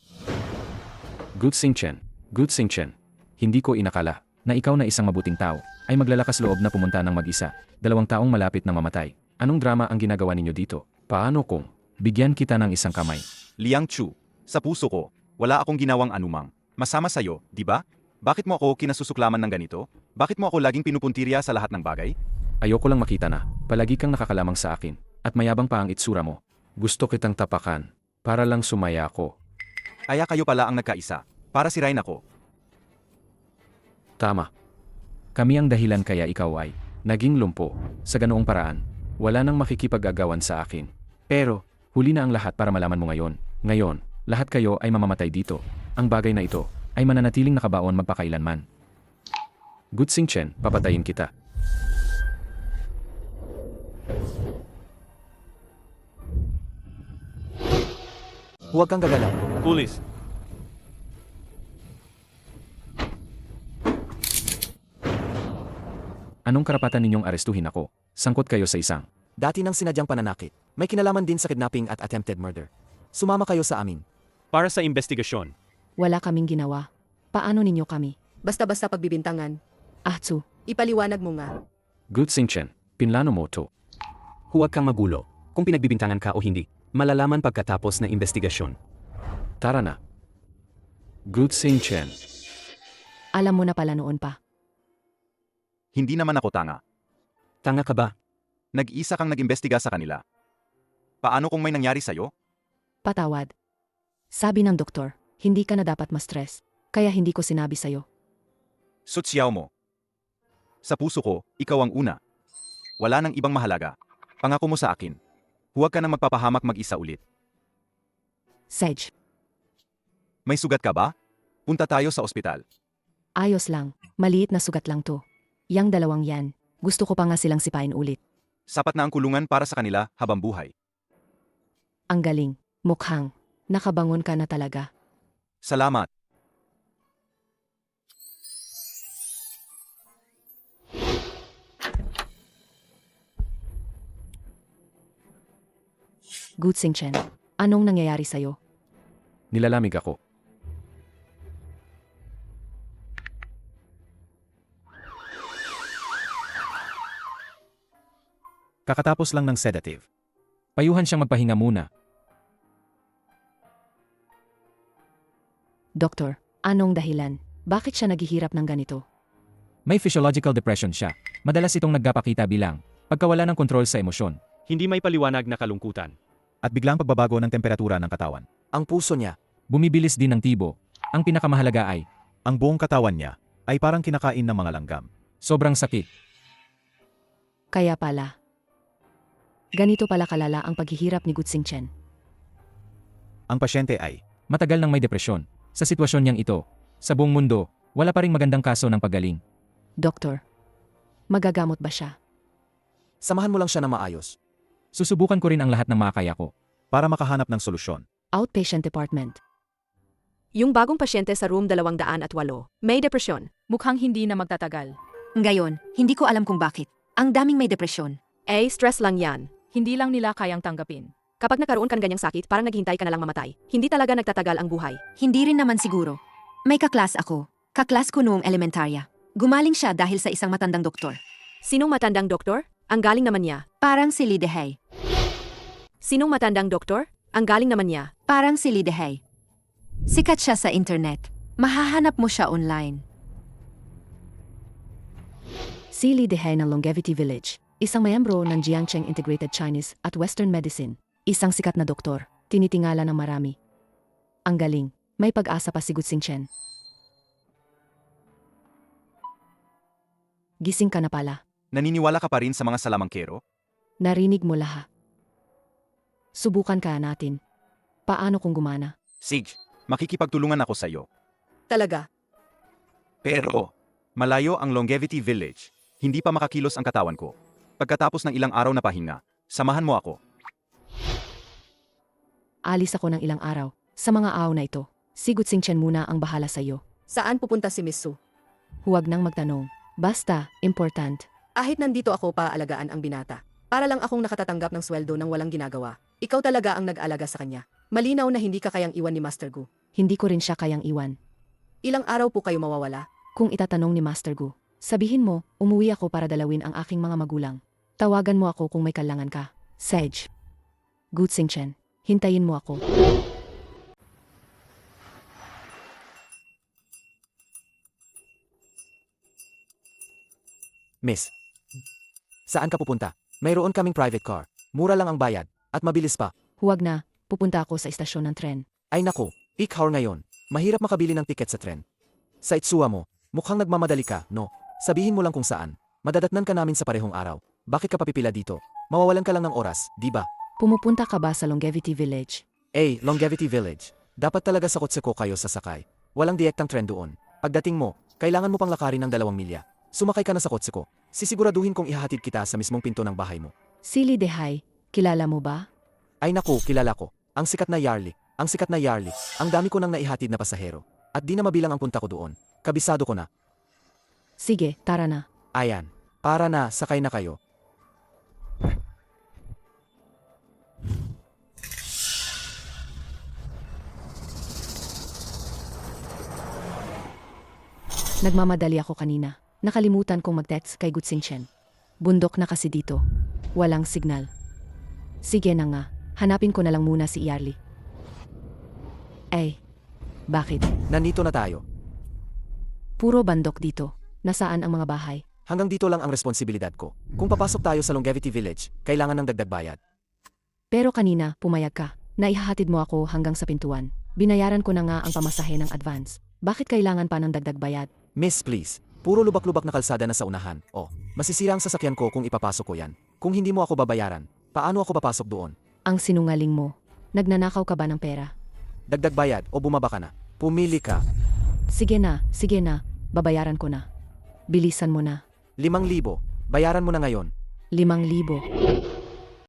Speaker 3: Good Singchen. Good Singchen. Hindi ko inakala na ikaw na isang mabuting tao ay maglalakas loob na pumunta ng mag-isa. 2 taong malapit na mamatay. Anong drama ang ginagawa ninyo dito? Paano kung bigyan kita ng isang kamay?
Speaker 4: Liang Chu, sa puso ko, wala akong ginawang anumang. Masama sa'yo, di ba? Bakit mo ako kinasusuklaman ng ganito? Bakit mo ako laging pinupuntirya sa lahat ng bagay?
Speaker 3: Ayoko lang makita na palagi kang nakakalamang sa akin at mayabang pa ang itsura mo. Gusto kitang tapakan para lang sumaya ako.
Speaker 4: Kaya kayo pala ang nagkaisa. Para sirain ako.
Speaker 3: Tama. Kami ang dahilan kaya ikaw ay naging lumpo. Sa ganoong paraan, wala nang makikipag-agawan sa akin. Pero, huli na ang lahat para malaman mo ngayon. Ngayon, lahat kayo ay mamamatay dito. Ang bagay na ito ay mananatiling nakabaon magpakailanman. Good Singchen, papatayin kita.
Speaker 10: Huwag kang gagalaw.
Speaker 8: Pulis.
Speaker 3: Anong karapatan ninyong arestuhin ako? Sangkot kayo sa isang.
Speaker 10: Dati ng sinadyang pananakit. May kinalaman din sa kidnapping at attempted murder. Sumama kayo sa amin.
Speaker 8: Para sa investigasyon.
Speaker 2: Wala kaming ginawa. Paano ninyo kami?
Speaker 5: Basta-basta pagbibintangan.
Speaker 2: Atsu,
Speaker 5: Ipaliwanag mo nga.
Speaker 3: Good Singchen, pinlano mo to.
Speaker 9: Huwag kang magulo. Kung pinagbibintangan ka o hindi, malalaman pagkatapos ng investigasyon.
Speaker 3: Tara na. Good Singchen.
Speaker 2: alam mo na pala noon pa.
Speaker 4: Hindi naman ako tanga.
Speaker 9: Tanga ka ba?
Speaker 4: Nag-isa kang nag-imbestiga sa kanila. Paano kung may nangyari sa'yo?
Speaker 2: Patawad. Sabi ng doktor, hindi ka na dapat ma-stress, kaya hindi ko sinabi sa'yo.
Speaker 4: Sutsiyaw mo. Sa puso ko, ikaw ang una. Wala nang ibang mahalaga. Pangako mo sa akin. Huwag ka nang magpapahamak mag-isa ulit.
Speaker 2: Sedge,
Speaker 4: May sugat ka ba? Punta tayo sa ospital.
Speaker 2: ayos lang, maliit na sugat lang to. Yang dalawang yan, gusto ko pa nga silang sipain ulit.
Speaker 4: Sapat na ang kulungan para sa kanila habang buhay.
Speaker 2: Ang galing, mukhang, nakabangon ka na talaga.
Speaker 4: Salamat.
Speaker 2: Good Singchen, anong nangyayari sa'yo?
Speaker 3: Nilalamig ako.
Speaker 10: Kakatapos lang ng sedative.
Speaker 3: Payuhan siyang magpahinga muna.
Speaker 2: Doktor, anong dahilan? Bakit siya naghihirap ng ganito?
Speaker 3: May physiological depression siya. Madalas itong nagpapakita bilang pagkawala ng kontrol sa emosyon.
Speaker 8: Hindi may paliwanag na kalungkutan.
Speaker 10: At biglang pagbabago ng temperatura ng katawan. Ang puso niya,
Speaker 3: Bumibilis din ng tibo. Ang pinakamahalaga ay
Speaker 10: ang buong katawan niya, ay parang kinakain ng mga langgam.
Speaker 3: sobrang sakit.
Speaker 2: Kaya pala. Ganito pala kalala ang paghihirap ni Good Singchen.
Speaker 10: Ang pasyente ay,
Speaker 3: Matagal nang may depresyon. Sa sitwasyon niyang ito, sa buong mundo, wala pa ring magandang kaso ng paggaling.
Speaker 2: Doktor, magagamot ba siya?
Speaker 10: samahan mo lang siya na maayos.
Speaker 3: Susubukan ko rin ang lahat ng makakaya ko.
Speaker 10: Para makahanap ng solusyon.
Speaker 2: Outpatient department.
Speaker 11: Yung bagong pasyente sa room 208, may depresyon.
Speaker 7: Mukhang hindi na magtatagal.
Speaker 12: Ngayon, hindi ko alam kung bakit. Ang daming may depresyon.
Speaker 11: Stress lang yan.
Speaker 7: Hindi lang nila kayang tanggapin.
Speaker 11: Kapag nagkaroon ka ng ganyang sakit, parang naghihintay ka na lang mamatay. Hindi talaga nagtatagal ang buhay.
Speaker 12: Hindi rin naman siguro. May kaklas ako. Kaklas ko noong elementarya. Gumaling siya dahil sa isang matandang doktor.
Speaker 11: Sinong matandang doktor? Ang galing naman niya.
Speaker 12: Parang si Lidehey.
Speaker 11: Sinong matandang doktor? Ang galing naman niya.
Speaker 12: Parang si Lidehey. Sikat siya sa internet. Mahahanap mo siya online.
Speaker 2: Si Li Dehai ng Longevity Village, isang miyembro ng Jiangcheng Integrated Chinese at Western Medicine. Isang sikat na doktor, tinitingala ng marami. Ang galing, may pag-asa pa si Good Singchen. Gising ka na pala.
Speaker 4: Naniniwala ka pa rin sa mga salamangkero?
Speaker 2: Narinig mo lahat. Subukan kaya natin. Paano kung gumana?
Speaker 4: Sige, makikipagtulungan ako sa'yo.
Speaker 5: Talaga.
Speaker 4: Pero, malayo ang Longevity Village. Hindi pa makakilos ang katawan ko. Pagkatapos ng ilang araw na pahinga, samahan mo ako.
Speaker 2: Alis ako ng ilang araw. Sa mga araw na ito, si Good Singchen muna ang bahala sa iyo.
Speaker 5: Saan pupunta si Miss Su?
Speaker 2: Huwag nang magtanong. Basta, important.
Speaker 5: Ahit nandito ako paalagaan ang binata. Para lang akong nakatatanggap ng sweldo ng walang ginagawa. Ikaw talaga ang nag-alaga sa kanya. Malinaw na hindi ka kayang iwan ni Master Gu.
Speaker 2: Hindi ko rin siya kayang iwan.
Speaker 5: Ilang araw po kayo mawawala?
Speaker 2: Kung itatanong ni Master Gu, sabihin mo, umuwi ako para dalawin ang aking mga magulang. Tawagan mo ako kung may kailangan ka. Sage. Gu Xingchen, hintayin mo ako.
Speaker 10: Miss, saan ka pupunta? Mayroon kaming private car. Mura lang ang bayad, at mabilis pa.
Speaker 2: Huwag na, pupunta ako sa istasyon ng tren.
Speaker 10: Ay nako, peak hour ngayon. Mahirap makabili ng tiket sa tren. Sa Itsuwa mo, mukhang nagmamadali ka, no? Sabihin mo lang kung saan. Madadatnan ka namin sa parehong araw. Bakit ka papipila dito? Mawawalan ka lang ng oras, di ba?
Speaker 2: Pumupunta ka ba sa Longevity Village?
Speaker 10: Longevity Village. Dapat talaga sa kotse ko kayo sasakay. Walang direktang tren doon. Pagdating mo, kailangan mo pang lakarin ng 2 milya. Sumakay ka na sa kotse ko. Sisiguraduhin kong ihahatid kita sa mismong pinto ng bahay mo.
Speaker 2: Sili Dehay, kilala mo ba?
Speaker 10: Ay naku, kilala ko. Ang sikat na Yarly. Ang sikat na Yarly. Ang dami ko nang naihatid na pasahero. At di na mabilang ang punta ko doon. Kabisado ko na.
Speaker 2: Sige, tara na.
Speaker 10: Ayan. Para na, sakay na kayo.
Speaker 2: Nagmamadali ako kanina. Nakalimutan kong mag-text kay Gu Xingchen. Bundok na kasi dito. Walang signal. Sige na nga, hanapin ko na lang muna si Yarly. Bakit?
Speaker 10: Nandito na tayo.
Speaker 2: Puro bandok dito. Nasaan ang mga bahay?
Speaker 10: Hanggang dito lang ang responsibilidad ko. Kung papasok tayo sa Longevity Village, kailangan ng dagdag bayad.
Speaker 2: Pero kanina, pumayag ka. Naihahatid mo ako hanggang sa pintuan. Binayaran ko na nga ang pamasahe ng advance. Bakit kailangan pa ng dagdag bayad?
Speaker 10: Miss, please. Puro lubak-lubak na kalsada na sa unahan. Masisira ang sasakyan ko kung ipapasok ko yan. Kung hindi mo ako babayaran, paano ako papasok doon?
Speaker 2: Ang sinungaling mo. Nagnanakaw ka ba ng pera?
Speaker 10: Dagdag bayad o bumaba ka na? Pumili ka.
Speaker 2: Sige na. Babayaran ko na. Bilisan mo na.
Speaker 10: 5,000. Bayaran mo na ngayon.
Speaker 2: 5,000. 5,000.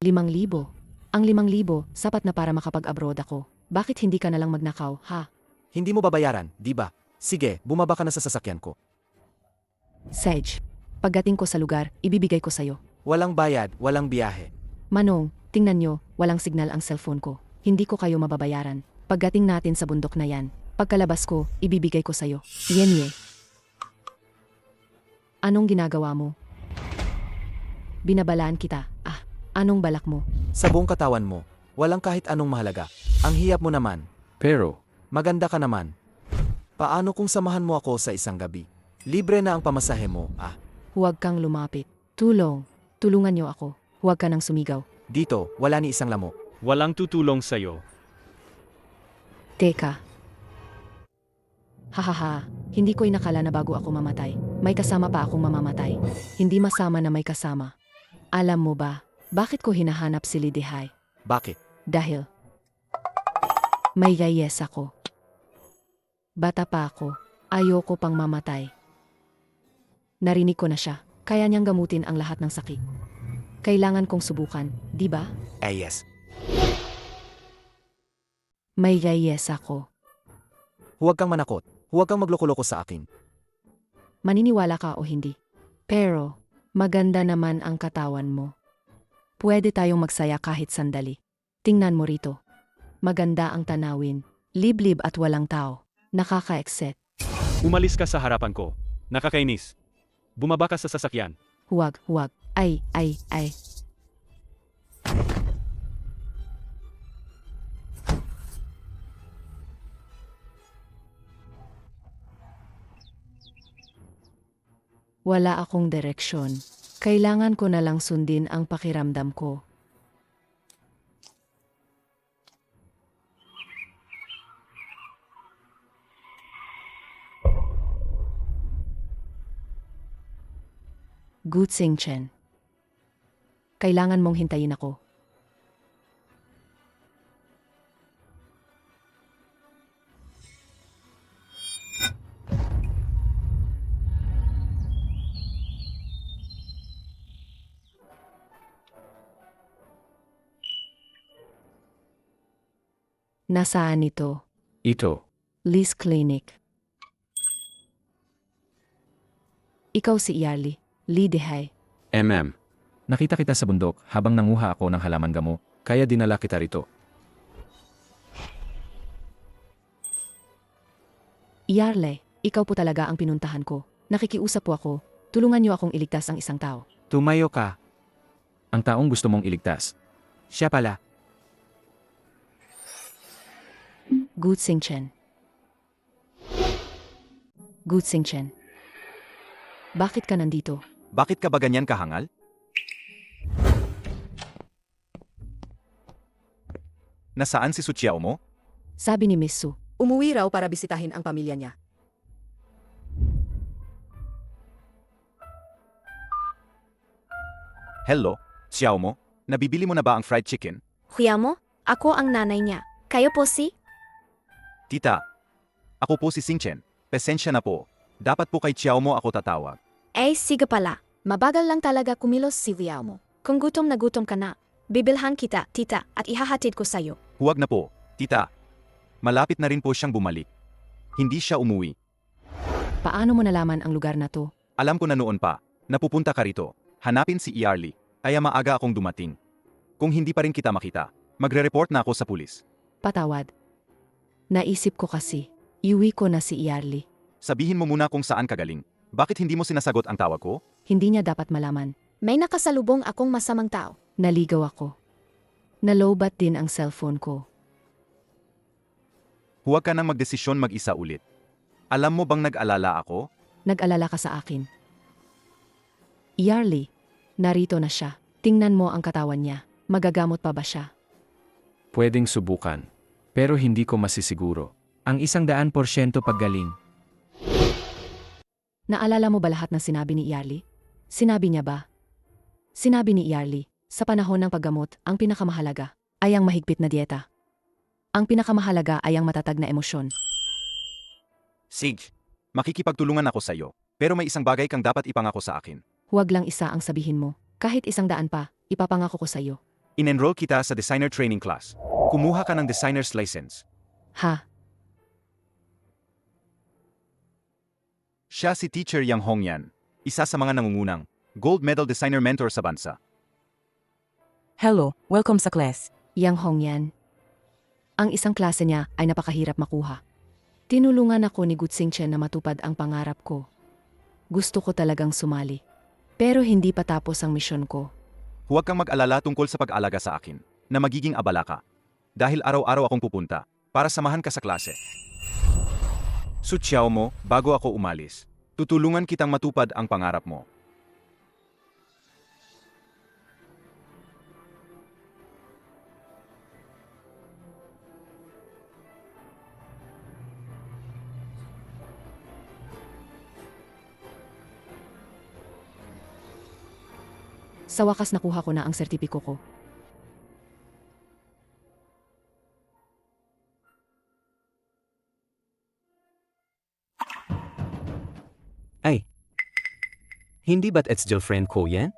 Speaker 2: Ang 5,000, sapat na para makapag-abroad ako. Bakit hindi ka nalang magnakaw, ha?
Speaker 10: Hindi mo babayaran, di ba? Sige, bumaba ka na sa sasakyan ko.
Speaker 2: Sage, pagdating ko sa lugar, ibibigay ko sa'yo.
Speaker 10: Walang bayad, walang biyahe.
Speaker 2: Manong, tingnan nyo, walang signal ang cellphone ko. Hindi ko kayo mababayaran. Pagdating natin sa bundok na yan, pagkalabas ko, ibibigay ko sa'yo. Yenye. Anong ginagawa mo? Binabalaan kita. Anong balak mo?
Speaker 10: Sa buong katawan mo, walang kahit anong mahalaga. Ang hiyap mo naman.
Speaker 3: Pero,
Speaker 10: Maganda ka naman. Paano kung samahan mo ako sa isang gabi? Libre na ang pamasahe mo,
Speaker 2: Huwag kang lumapit. Tulungan niyo ako. Huwag ka nang sumigaw.
Speaker 10: Dito, wala ni isang lamok.
Speaker 8: Walang tutulong sa'yo.
Speaker 2: Teka. Hahaha, hindi ko inakala na bago ako mamatay. May kasama pa akong mamamatay. Hindi masama na may kasama. Alam mo ba, bakit ko hinahanap si Lidehay?
Speaker 10: Bakit?
Speaker 2: Dahil may gayes ako. Bata pa ako, ayoko pang mamatay. Narinig ko na siya, kaya niyang gamutin ang lahat ng sakit. Kailangan kong subukan, di ba?
Speaker 10: Yes.
Speaker 2: May gayes ako.
Speaker 10: Huwag kang manakot. Huwag kang magloko-loko sa akin.
Speaker 2: Maniniwala ka o hindi. Pero, maganda naman ang katawan mo. Pwede tayong magsaya kahit sandali. Tingnan mo rito. Maganda ang tanawin. Liblib at walang tao. Nakaka-exit.
Speaker 8: Umalis ka sa harapan ko. Nakakainis. Bumaba ka sa sasakyan.
Speaker 2: Huwag. Ay. Wala akong direksyon. Kailangan ko na lang sundin ang pakiramdam ko. Gu Xingchen. Kailangan mong hintayin ako. Nasaan ito?
Speaker 3: ito,
Speaker 2: Liz Clinic. Ikaw si Yarly, Lidehay.
Speaker 3: Nakita kita sa bundok habang nanguha ako ng halaman gamo, kaya dinala kita rito.
Speaker 2: Yarle, ikaw po talaga ang pinuntahan ko. Nakikiusap po ako. Tulungan niyo akong iligtas ang isang tao.
Speaker 3: Tumayo ka. Ang taong gusto mong iligtas. Siya pala.
Speaker 2: Gu Xingchen. Gu Xingchen. Bakit ka nandito?
Speaker 4: Bakit ka ba ganyan kahangal? Nasaan si Su Xiao mo?
Speaker 2: Sabi ni Miss Su.
Speaker 5: Umuwi raw para bisitahin ang pamilya niya.
Speaker 4: Hello, Xiao mo? Nabibili mo na ba ang fried chicken?
Speaker 6: Kuya mo? Ako ang nanay niya. Kayo po si?
Speaker 4: Tita, ako po si Xingchen. Pasensya na po. Dapat po kay Xiao mo ako tatawag.
Speaker 6: Sige pala. Mabagal lang talaga kumilos si Liao mo. Kung gutom na gutom ka na, bibilhan kita, tita, at ihahatid ko sa'yo.
Speaker 4: Huwag na po, tita. Malapit na rin po siyang bumalik. Hindi siya umuwi.
Speaker 2: Paano mo nalaman ang lugar na to?
Speaker 4: Alam ko na noon pa, napupunta ka rito. Hanapin si Yarly, kaya maaga akong dumating. Kung hindi pa rin kita makita, magre-report na ako sa pulis.
Speaker 2: Patawad. Naisip ko kasi, iwi ko na si Yarly.
Speaker 4: Sabihin mo muna kung saan ka galing. Bakit hindi mo sinasagot ang tawag ko?
Speaker 2: Hindi niya dapat malaman.
Speaker 6: May nakasalubong akong masamang tao.
Speaker 2: Naligaw ako. Nalobat din ang cellphone ko.
Speaker 4: Huwag ka nang magdesisyon mag-isa ulit. Alam mo bang nag-alala ako?
Speaker 2: Nag-alala ka sa akin. Yarly, narito na siya. Tingnan mo ang katawan niya. Magagamot pa ba siya?
Speaker 3: Pwedeng subukan. Pero hindi ko masisiguro. Ang 100% paggaling.
Speaker 2: Naalala mo ba lahat ng sinabi ni Yarly? Sinabi niya ba? Sinabi ni Yarly, sa panahon ng paggamot, ang pinakamahalaga ay ang mahigpit na dieta. Ang pinakamahalaga ay ang matatag na emosyon.
Speaker 4: Sige, makikipagtulungan ako sa'yo. Pero may isang bagay kang dapat ipangako sa akin.
Speaker 2: Huwag lang isa ang sabihin mo. Kahit 100 pa, ipapangako ko sa'yo.
Speaker 4: In-enroll kita sa designer training class. Kumuha ka ng designer's license.
Speaker 2: Ha?
Speaker 4: Siya si Teacher Yang Hongyan, isa sa mga nangungunang gold medal designer mentor sa bansa.
Speaker 1: Hello, welcome sa class.
Speaker 2: Yang Hongyan. Ang isang klase niya ay napakahirap makuha. Tinulungan ako ni Gu Xingchen na matupad ang pangarap ko. Gusto ko talagang sumali. Pero hindi pa tapos ang misyon ko.
Speaker 4: Huwag kang mag-alala tungkol sa pag-alaga sa akin, na magiging abala ka. Dahil araw-araw akong pupunta, para samahan ka sa klase. Su Xiao mo, bago ako umalis, tutulungan kitang matupad ang pangarap mo.
Speaker 2: Sa wakas nakuha ko na ang sertipiko ko.
Speaker 9: Ay. Hindi ba't it's girlfriend ko yan?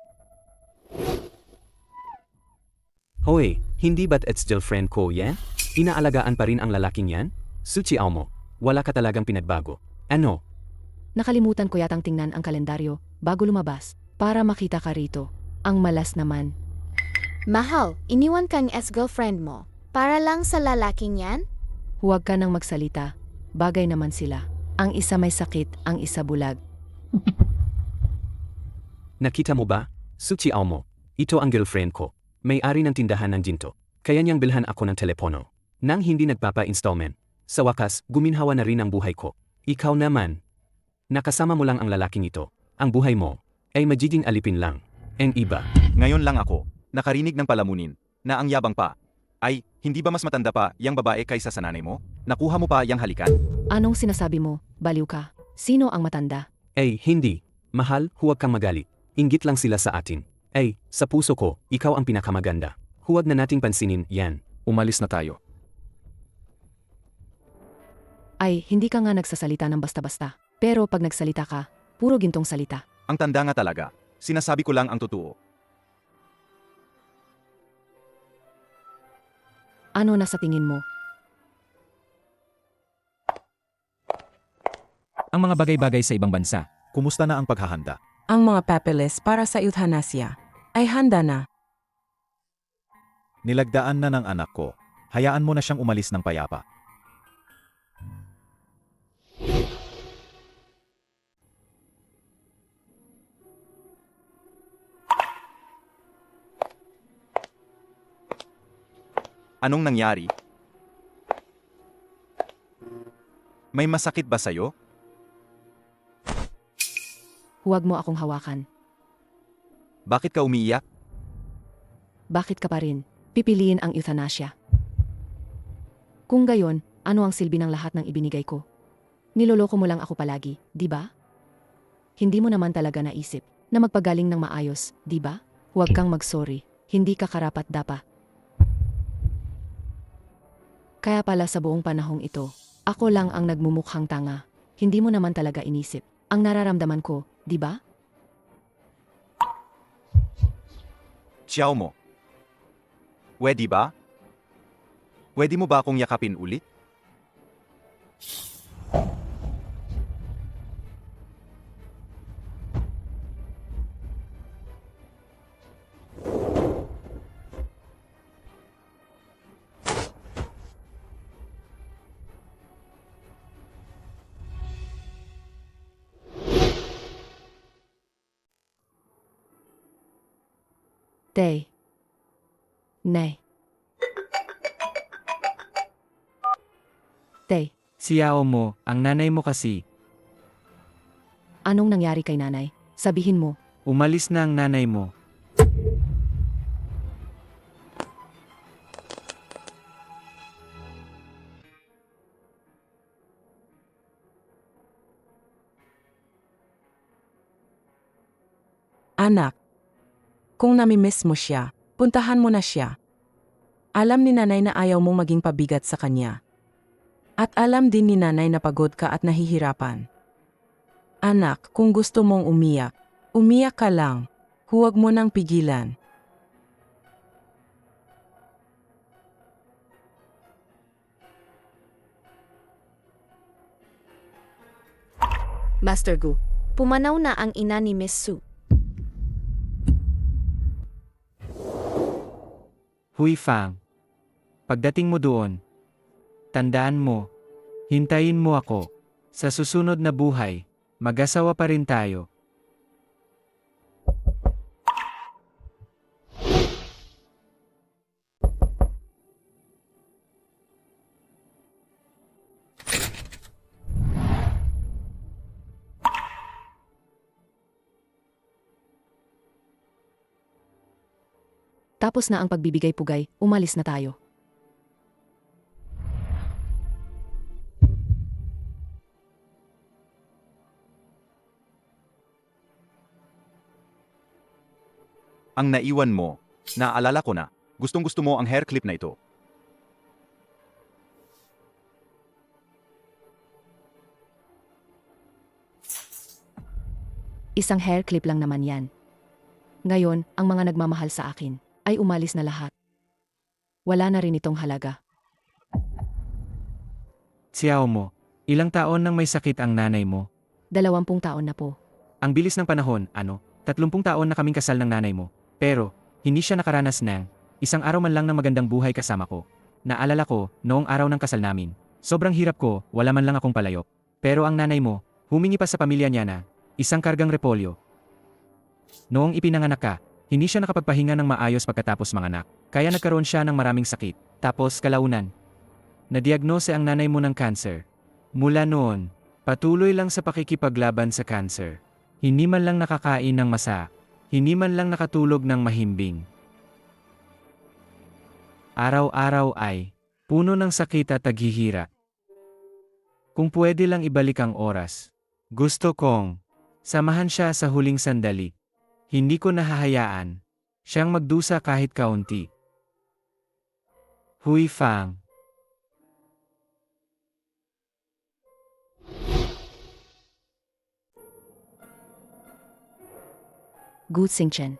Speaker 9: Hoy, hindi ba't it's girlfriend ko yan? Inaalagaan pa rin ang lalaking yan? Su Xiao mo, wala ka talagang pinagbago. Ano?
Speaker 2: Nakalimutan ko yatang tingnan ang kalendaryo bago lumabas para makita ka rito. Ang malas naman.
Speaker 6: Mahal, iniwan kang ex-girlfriend mo. Para lang sa lalaking yan?
Speaker 2: Huwag ka nang magsalita. Bagay naman sila. Ang isa may sakit, ang isa bulag.
Speaker 9: Nakita mo ba? Su Xiao mo, ito ang girlfriend ko. May-ari ng tindahan ng ginto. Kaya niyang bilhan ako ng telepono. Nang hindi nagpapa-installment. Sa wakas, guminhawa na rin ang buhay ko. Ikaw naman. Nakasama mo lang ang lalaking ito. Ang buhay mo ay magiging alipin lang. Ang iba.
Speaker 4: Ngayon lang ako, nakarinig ng palamunin, na ang yabang pa. Ay, hindi ba mas matanda pa yang babae kaysa sa nanay mo? Nakuha mo pa yang halikan?
Speaker 2: Anong sinasabi mo? Baliw ka. Sino ang matanda?
Speaker 9: Ay, hindi. Mahal, huwag kang magalit. Inggit lang sila sa atin. Ay, sa puso ko, ikaw ang pinakamaganda. Huwag na nating pansinin yan.
Speaker 3: Umalis na tayo.
Speaker 2: Ay, hindi ka nga nagsasalita ng basta-basta. Pero pag nagsalita ka, puro gintong salita.
Speaker 4: Ang tanda nga talaga. Sinasabi ko lang ang totoo.
Speaker 2: Ano na sa tingin mo?
Speaker 13: Ang mga bagay-bagay sa ibang bansa.
Speaker 10: Kumusta na ang paghahanda?
Speaker 1: Ang mga papeles para sa euthanasia ay handa na.
Speaker 4: Nilagdaan na ng anak ko. Hayaan mo na siyang umalis ng payapa. Anong nangyari? May masakit ba sa'yo?
Speaker 2: Huwag mo akong hawakan.
Speaker 4: Bakit ka umiiyak?
Speaker 2: Bakit ka pa rin pipiliin ang euthanasia? Kung gayon, ano ang silbi ng lahat ng ibinigay ko? Niloloko mo lang ako palagi, di ba? Hindi mo naman talaga naisip na magpagaling ng maayos, di ba? Huwag kang mag-sorry, hindi ka karapat-dapat. Kaya pala sa buong panahong ito, ako lang ang nagmumukhang tanga. Hindi mo naman talaga inisip ang nararamdaman ko, di ba?
Speaker 4: Xiao mo. Pwede ba? Pwede mo ba akong yakapin ulit?
Speaker 2: Tay. Nay. Tay,
Speaker 3: Xiao mo, ang nanay mo kasi.
Speaker 2: anong nangyari kay nanay? Sabihin mo.
Speaker 3: Umalis na ang nanay mo.
Speaker 1: Anak, kung namimiss mo siya, puntahan mo na siya. Alam ni nanay na ayaw mong maging pabigat sa kanya. At alam din ni nanay na pagod ka at nahihirapan. Anak, kung gusto mong umiyak, umiyak ka lang. Huwag mo nang pigilan.
Speaker 5: Master Gu,
Speaker 6: Pumanaw na ang ina ni Miss Su.
Speaker 3: Hui Fang. Pagdating mo doon, tandaan mo, hintayin mo ako. Sa susunod na buhay, mag-asawa pa rin tayo.
Speaker 2: Tapos na ang pagbibigay pugay, umalis na tayo.
Speaker 4: Ang naiwan mo, naalala ko na. Gustong-gusto mo ang hair clip na ito.
Speaker 2: Isang hair clip lang naman yan. Ngayon, ang mga nagmamahal sa akin ay umalis na lahat. Wala na rin itong halaga.
Speaker 3: Xiao mo, ilang taon nang may sakit ang nanay mo?
Speaker 2: 20 taon na po.
Speaker 3: Ang bilis ng panahon, 30 taon na kaming kasal ng nanay mo. Pero, hindi siya nakaranas ng isang araw man lang ng magandang buhay kasama ko. Naalala ko, noong araw ng kasal namin. Sobrang hirap ko, wala man lang akong palayok. Pero ang nanay mo, humingi pa sa pamilya niya na isang kargang repolyo. Noong ipinanganak ka, hindi siya nakapagpahinga ng maayos pagkatapos manganak. Kaya nagkaroon siya ng maraming sakit. Tapos kalaunan, nadiagnose ang nanay mo ng cancer. Mula noon, patuloy lang sa pakikipaglaban sa cancer. Hindi man lang nakakain ng masa. Hindi man lang nakatulog ng mahimbing. Araw-araw ay puno ng sakit at taghihirap. Kung pwede lang ibalik ang oras, gusto kong samahan siya sa huling sandali. Hindi ko nahahayaan siyang magdusa kahit kaunti. Hui Fang.
Speaker 2: Gu Xingchen.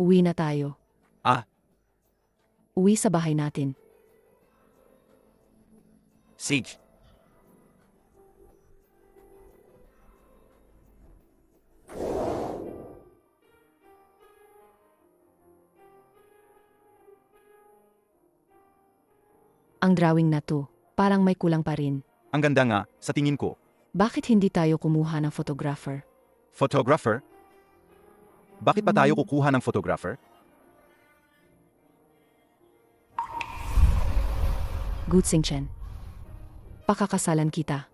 Speaker 2: Uwi na tayo.
Speaker 4: Ah.
Speaker 2: Uwi sa bahay natin.
Speaker 4: Sage.
Speaker 2: Ang drawing na to, parang may kulang pa rin.
Speaker 4: Ang ganda nga, sa tingin ko.
Speaker 2: Bakit hindi tayo kumuha ng photographer?
Speaker 4: Photographer? Bakit pa tayo kukuha ng photographer?
Speaker 2: Good Chen. Pakakasalan kita.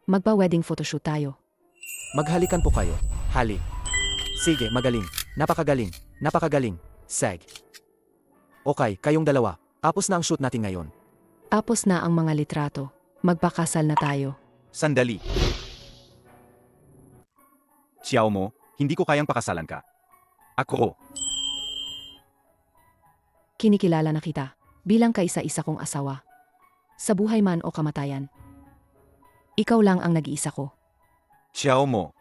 Speaker 2: Magpa-wedding photoshoot tayo.
Speaker 10: Maghalikan po kayo. Hali. Sige, magaling. Napakagaling. Napakagaling. Sag. Okay, kayong dalawa. Tapos na ang shoot natin ngayon.
Speaker 2: Tapos na ang mga litrato. Magpakasal na tayo.
Speaker 4: Sandali. Xiao mo, hindi ko kayang pakasalan ka. Ako.
Speaker 2: Kinikilala na kita bilang kaisa-isa kong asawa. Sa buhay man o kamatayan. Ikaw lang ang nag-iisa ko.
Speaker 4: Xiao mo,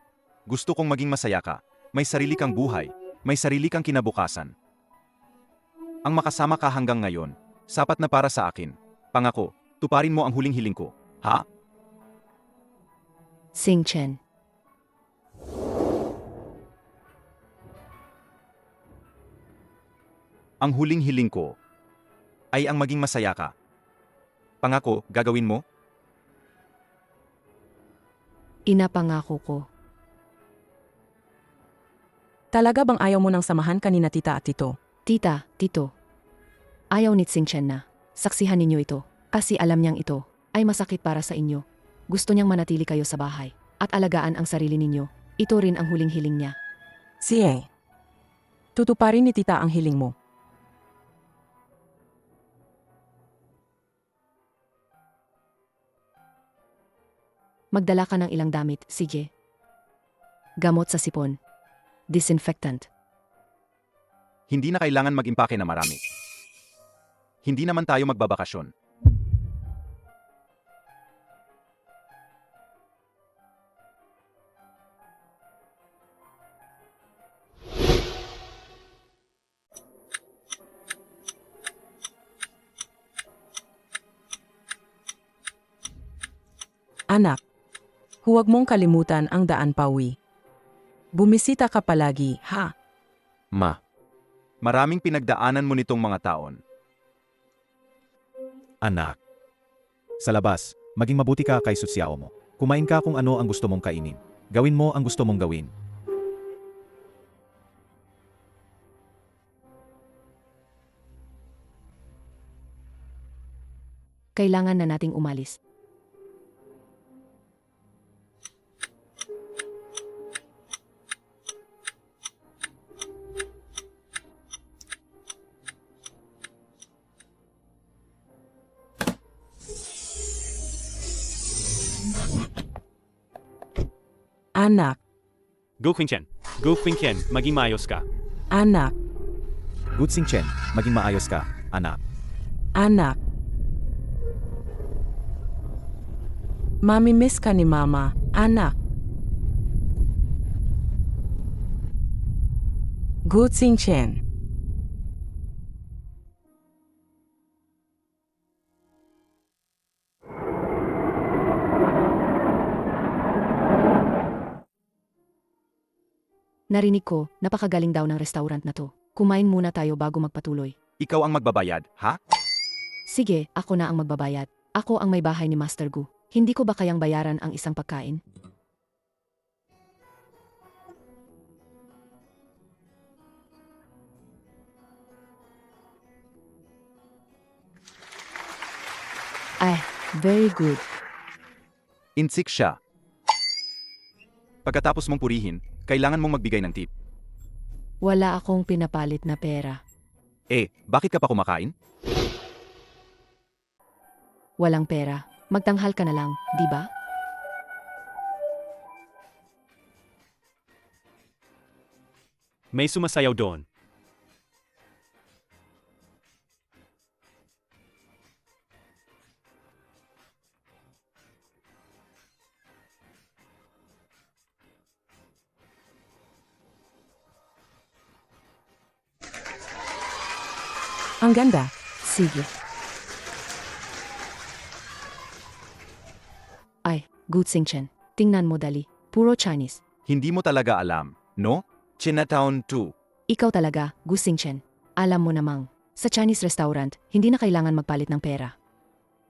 Speaker 4: gusto kong maging masaya ka. May sarili kang buhay. May sarili kang kinabukasan. Ang makasama ka hanggang ngayon, sapat na para sa akin. Pangako, tuparin mo ang huling hiling ko. Ha?
Speaker 2: Sing Chen.
Speaker 4: Ang huling hiling ko ay ang maging masaya ka. Pangako, gagawin mo?
Speaker 2: Inapangako ko.
Speaker 1: Talaga bang ayaw mo nang samahan kanina tita at tito?
Speaker 2: Tita, tito. Ayaw ni Sing Chen na. Saksihan ninyo ito. Kasi alam niyang ito ay masakit para sa inyo. Gusto niyang manatili kayo sa bahay at alagaan ang sarili ninyo. Ito rin ang huling hiling niya.
Speaker 1: Siye. Tutuparin ni tita ang hiling mo.
Speaker 2: Magdala ka ng ilang damit, sige. Gamot sa sipon. Disinfectant.
Speaker 4: Hindi na kailangan mag-impake na marami. Hindi naman tayo magbabakasyon.
Speaker 1: Anak, huwag mong kalimutan ang daan pauwi. Bumisita ka palagi, ha?
Speaker 3: Ma,
Speaker 4: Maraming pinagdaanan mo nitong mga taon.
Speaker 13: Anak. Sa labas, maging mabuti ka kay Sutsiao mo. Kumain ka kung ano ang gusto mong kainin. Gawin mo ang gusto mong gawin.
Speaker 2: Kailangan na nating umalis.
Speaker 1: Anak,
Speaker 8: Go Qingchen. Go Qingchen, maging maayos ka.
Speaker 1: anak,
Speaker 13: Good Sing Chen, maging maayos ka, anak.
Speaker 1: anak. Mami-miss ka ni mama, anak. Good Sing Chen.
Speaker 2: Narinig ko, napakagaling daw ng restaurant na to. Kumain muna tayo bago magpatuloy.
Speaker 4: Ikaw ang magbabayad, ha?
Speaker 2: Sige, ako na ang magbabayad. Ako ang may bahay ni Master Gu. Hindi ko ba kayang bayaran ang isang pagkain? Ay, very good.
Speaker 4: Insik siya. Pagkatapos mong purihin, kailangan mong magbigay ng tip.
Speaker 2: Wala akong pinapalit na pera.
Speaker 4: Bakit ka pa kumakain?
Speaker 2: Walang pera. Magtanghal ka na lang, di ba?
Speaker 8: May sumasayaw doon.
Speaker 1: Ang ganda.
Speaker 2: Sige. Ay, Gu Xingchen. Tingnan mo dali. Puro Chinese.
Speaker 4: Hindi mo talaga alam, no? Chinatown 2.
Speaker 2: Ikaw talaga, Gu Xingchen. Alam mo namang, sa Chinese restaurant, hindi na kailangan magpalit ng pera.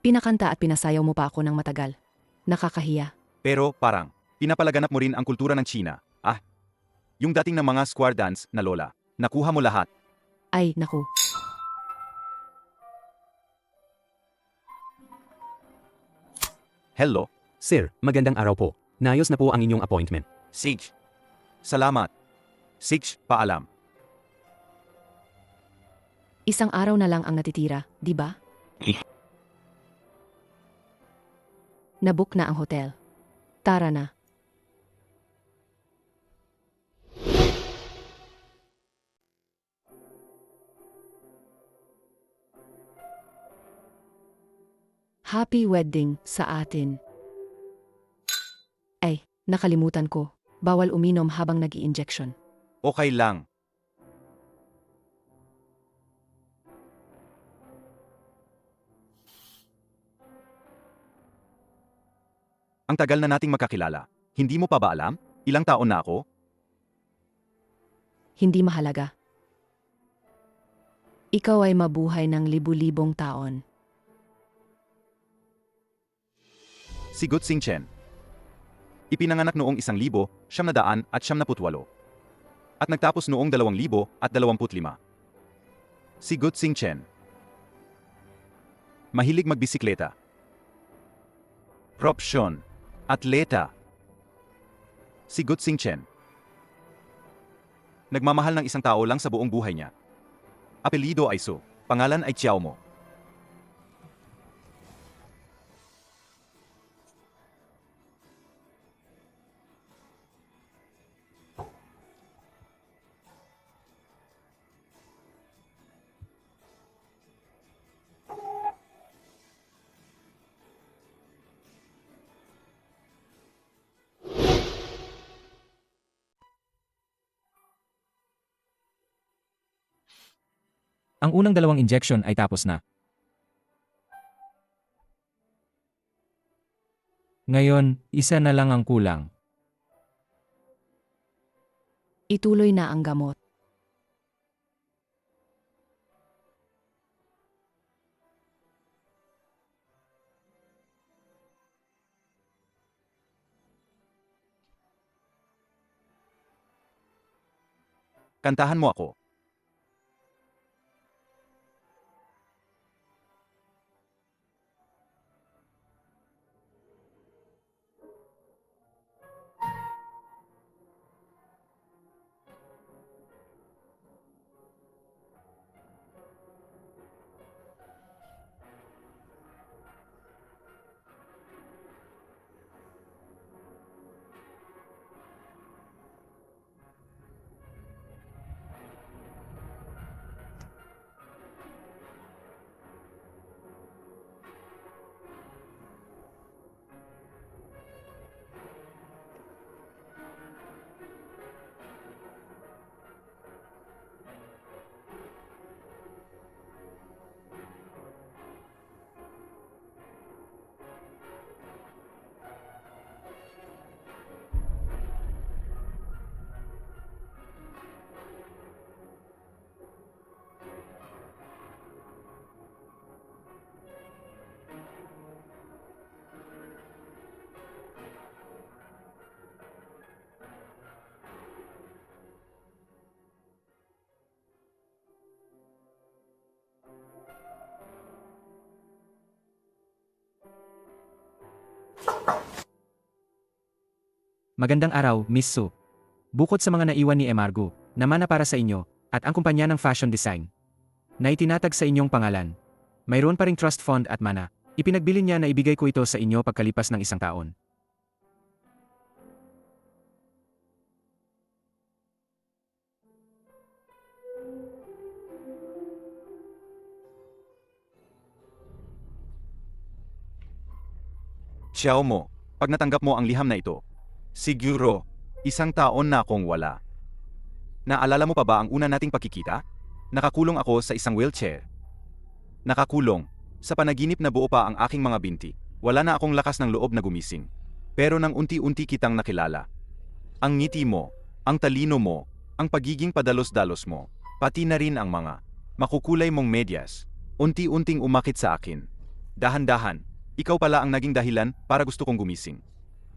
Speaker 2: Pinakanta at pinasayaw mo pa ako ng matagal. Nakakahiya.
Speaker 4: Pero parang, pinapalaganap mo rin ang kultura ng China. Yung dating ng mga square dance na lola. Nakuha mo lahat.
Speaker 2: Ay, naku.
Speaker 4: Hello,
Speaker 9: Sir, magandang araw po. Naayos na po ang inyong appointment.
Speaker 4: Sige. Salamat. Sige, paalam.
Speaker 2: Isang araw na lang ang natitira, di ba? Nabook na ang hotel. Tara na. Happy wedding sa atin. Ay, nakalimutan ko. Bawal uminom habang nag-i-injection.
Speaker 4: Okay lang. Ang tagal na nating magkakilala. Hindi mo pa ba alam? Ilang taon na ako?
Speaker 2: Hindi mahalaga. Ikaw ay mabuhay ng libu-libong taon.
Speaker 4: Si Gu Xingchen. Ipinanganak noong 1978 at nagtapos noong 2025. Si Gu Xingchen. Mahilig magbisikleta. Propsyon. Atleta. Si Gu Xingchen. Nagmamahal ng isang tao lang sa buong buhay niya. Apelido ay Su. Pangalan ay Xiao Mo.
Speaker 3: Ang unang 2 injection ay tapos na. Ngayon, isa na lang ang kulang.
Speaker 2: Ituloy na ang gamot.
Speaker 4: Kantahan mo ako.
Speaker 3: Magandang araw, Miss Su. Bukod sa mga naiwan ni Emargo, naman na para sa inyo, at ang kumpanya ng fashion design, na itinatag sa inyong pangalan. Mayroon pa ring trust fund at mana. Ipinagbili niya na ibigay ko ito sa inyo pagkalipas ng 1 taon.
Speaker 4: Xiao Mo, pag natanggap mo ang liham na ito, siguro, 1 taon na akong wala. Naalala mo pa ba ang una nating pagkikita? Nakakulong ako sa isang wheelchair. Nakakulong. Sa panaginip na buo pa ang aking mga binti. Wala na akong lakas ng loob na gumising. Pero nang unti-unti kitang nakilala. Ang ngiti mo, ang talino mo, ang pagiging padalos-dalos mo, pati na rin ang mga makukulay mong medyas, unti-unting umakit sa akin. Dahan-dahan, ikaw pala ang naging dahilan para gusto kong gumising.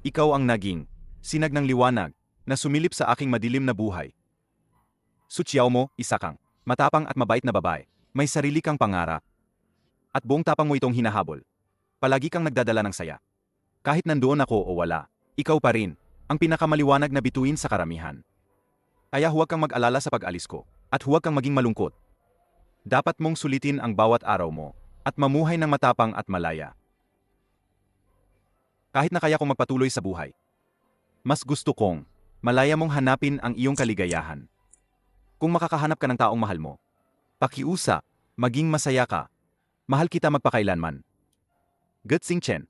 Speaker 4: Ikaw ang naging sinag ng liwanag na sumilip sa aking madilim na buhay. Su Xiaomo, isa kang matapang at mabait na babae. May sarili kang pangarap. At buong tapang mo itong hinahabol. Palagi kang nagdadala ng saya. Kahit nandoon ako o wala, ikaw pa rin ang pinakamaliwanag na bituin sa karamihan. Kaya huwag kang mag-alala sa pag-alis ko, at huwag kang maging malungkot. Dapat mong sulitin ang bawat araw mo, at mamuhay ng matapang at malaya. Kahit na kaya kong magpatuloy sa buhay, mas gusto kong malaya mong hanapin ang iyong kaligayahan. Kung makakahanap ka ng taong mahal mo, pakiusap, maging masaya ka. Mahal kita magpakailanman. Gutsing Chen.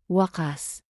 Speaker 2: Wakas,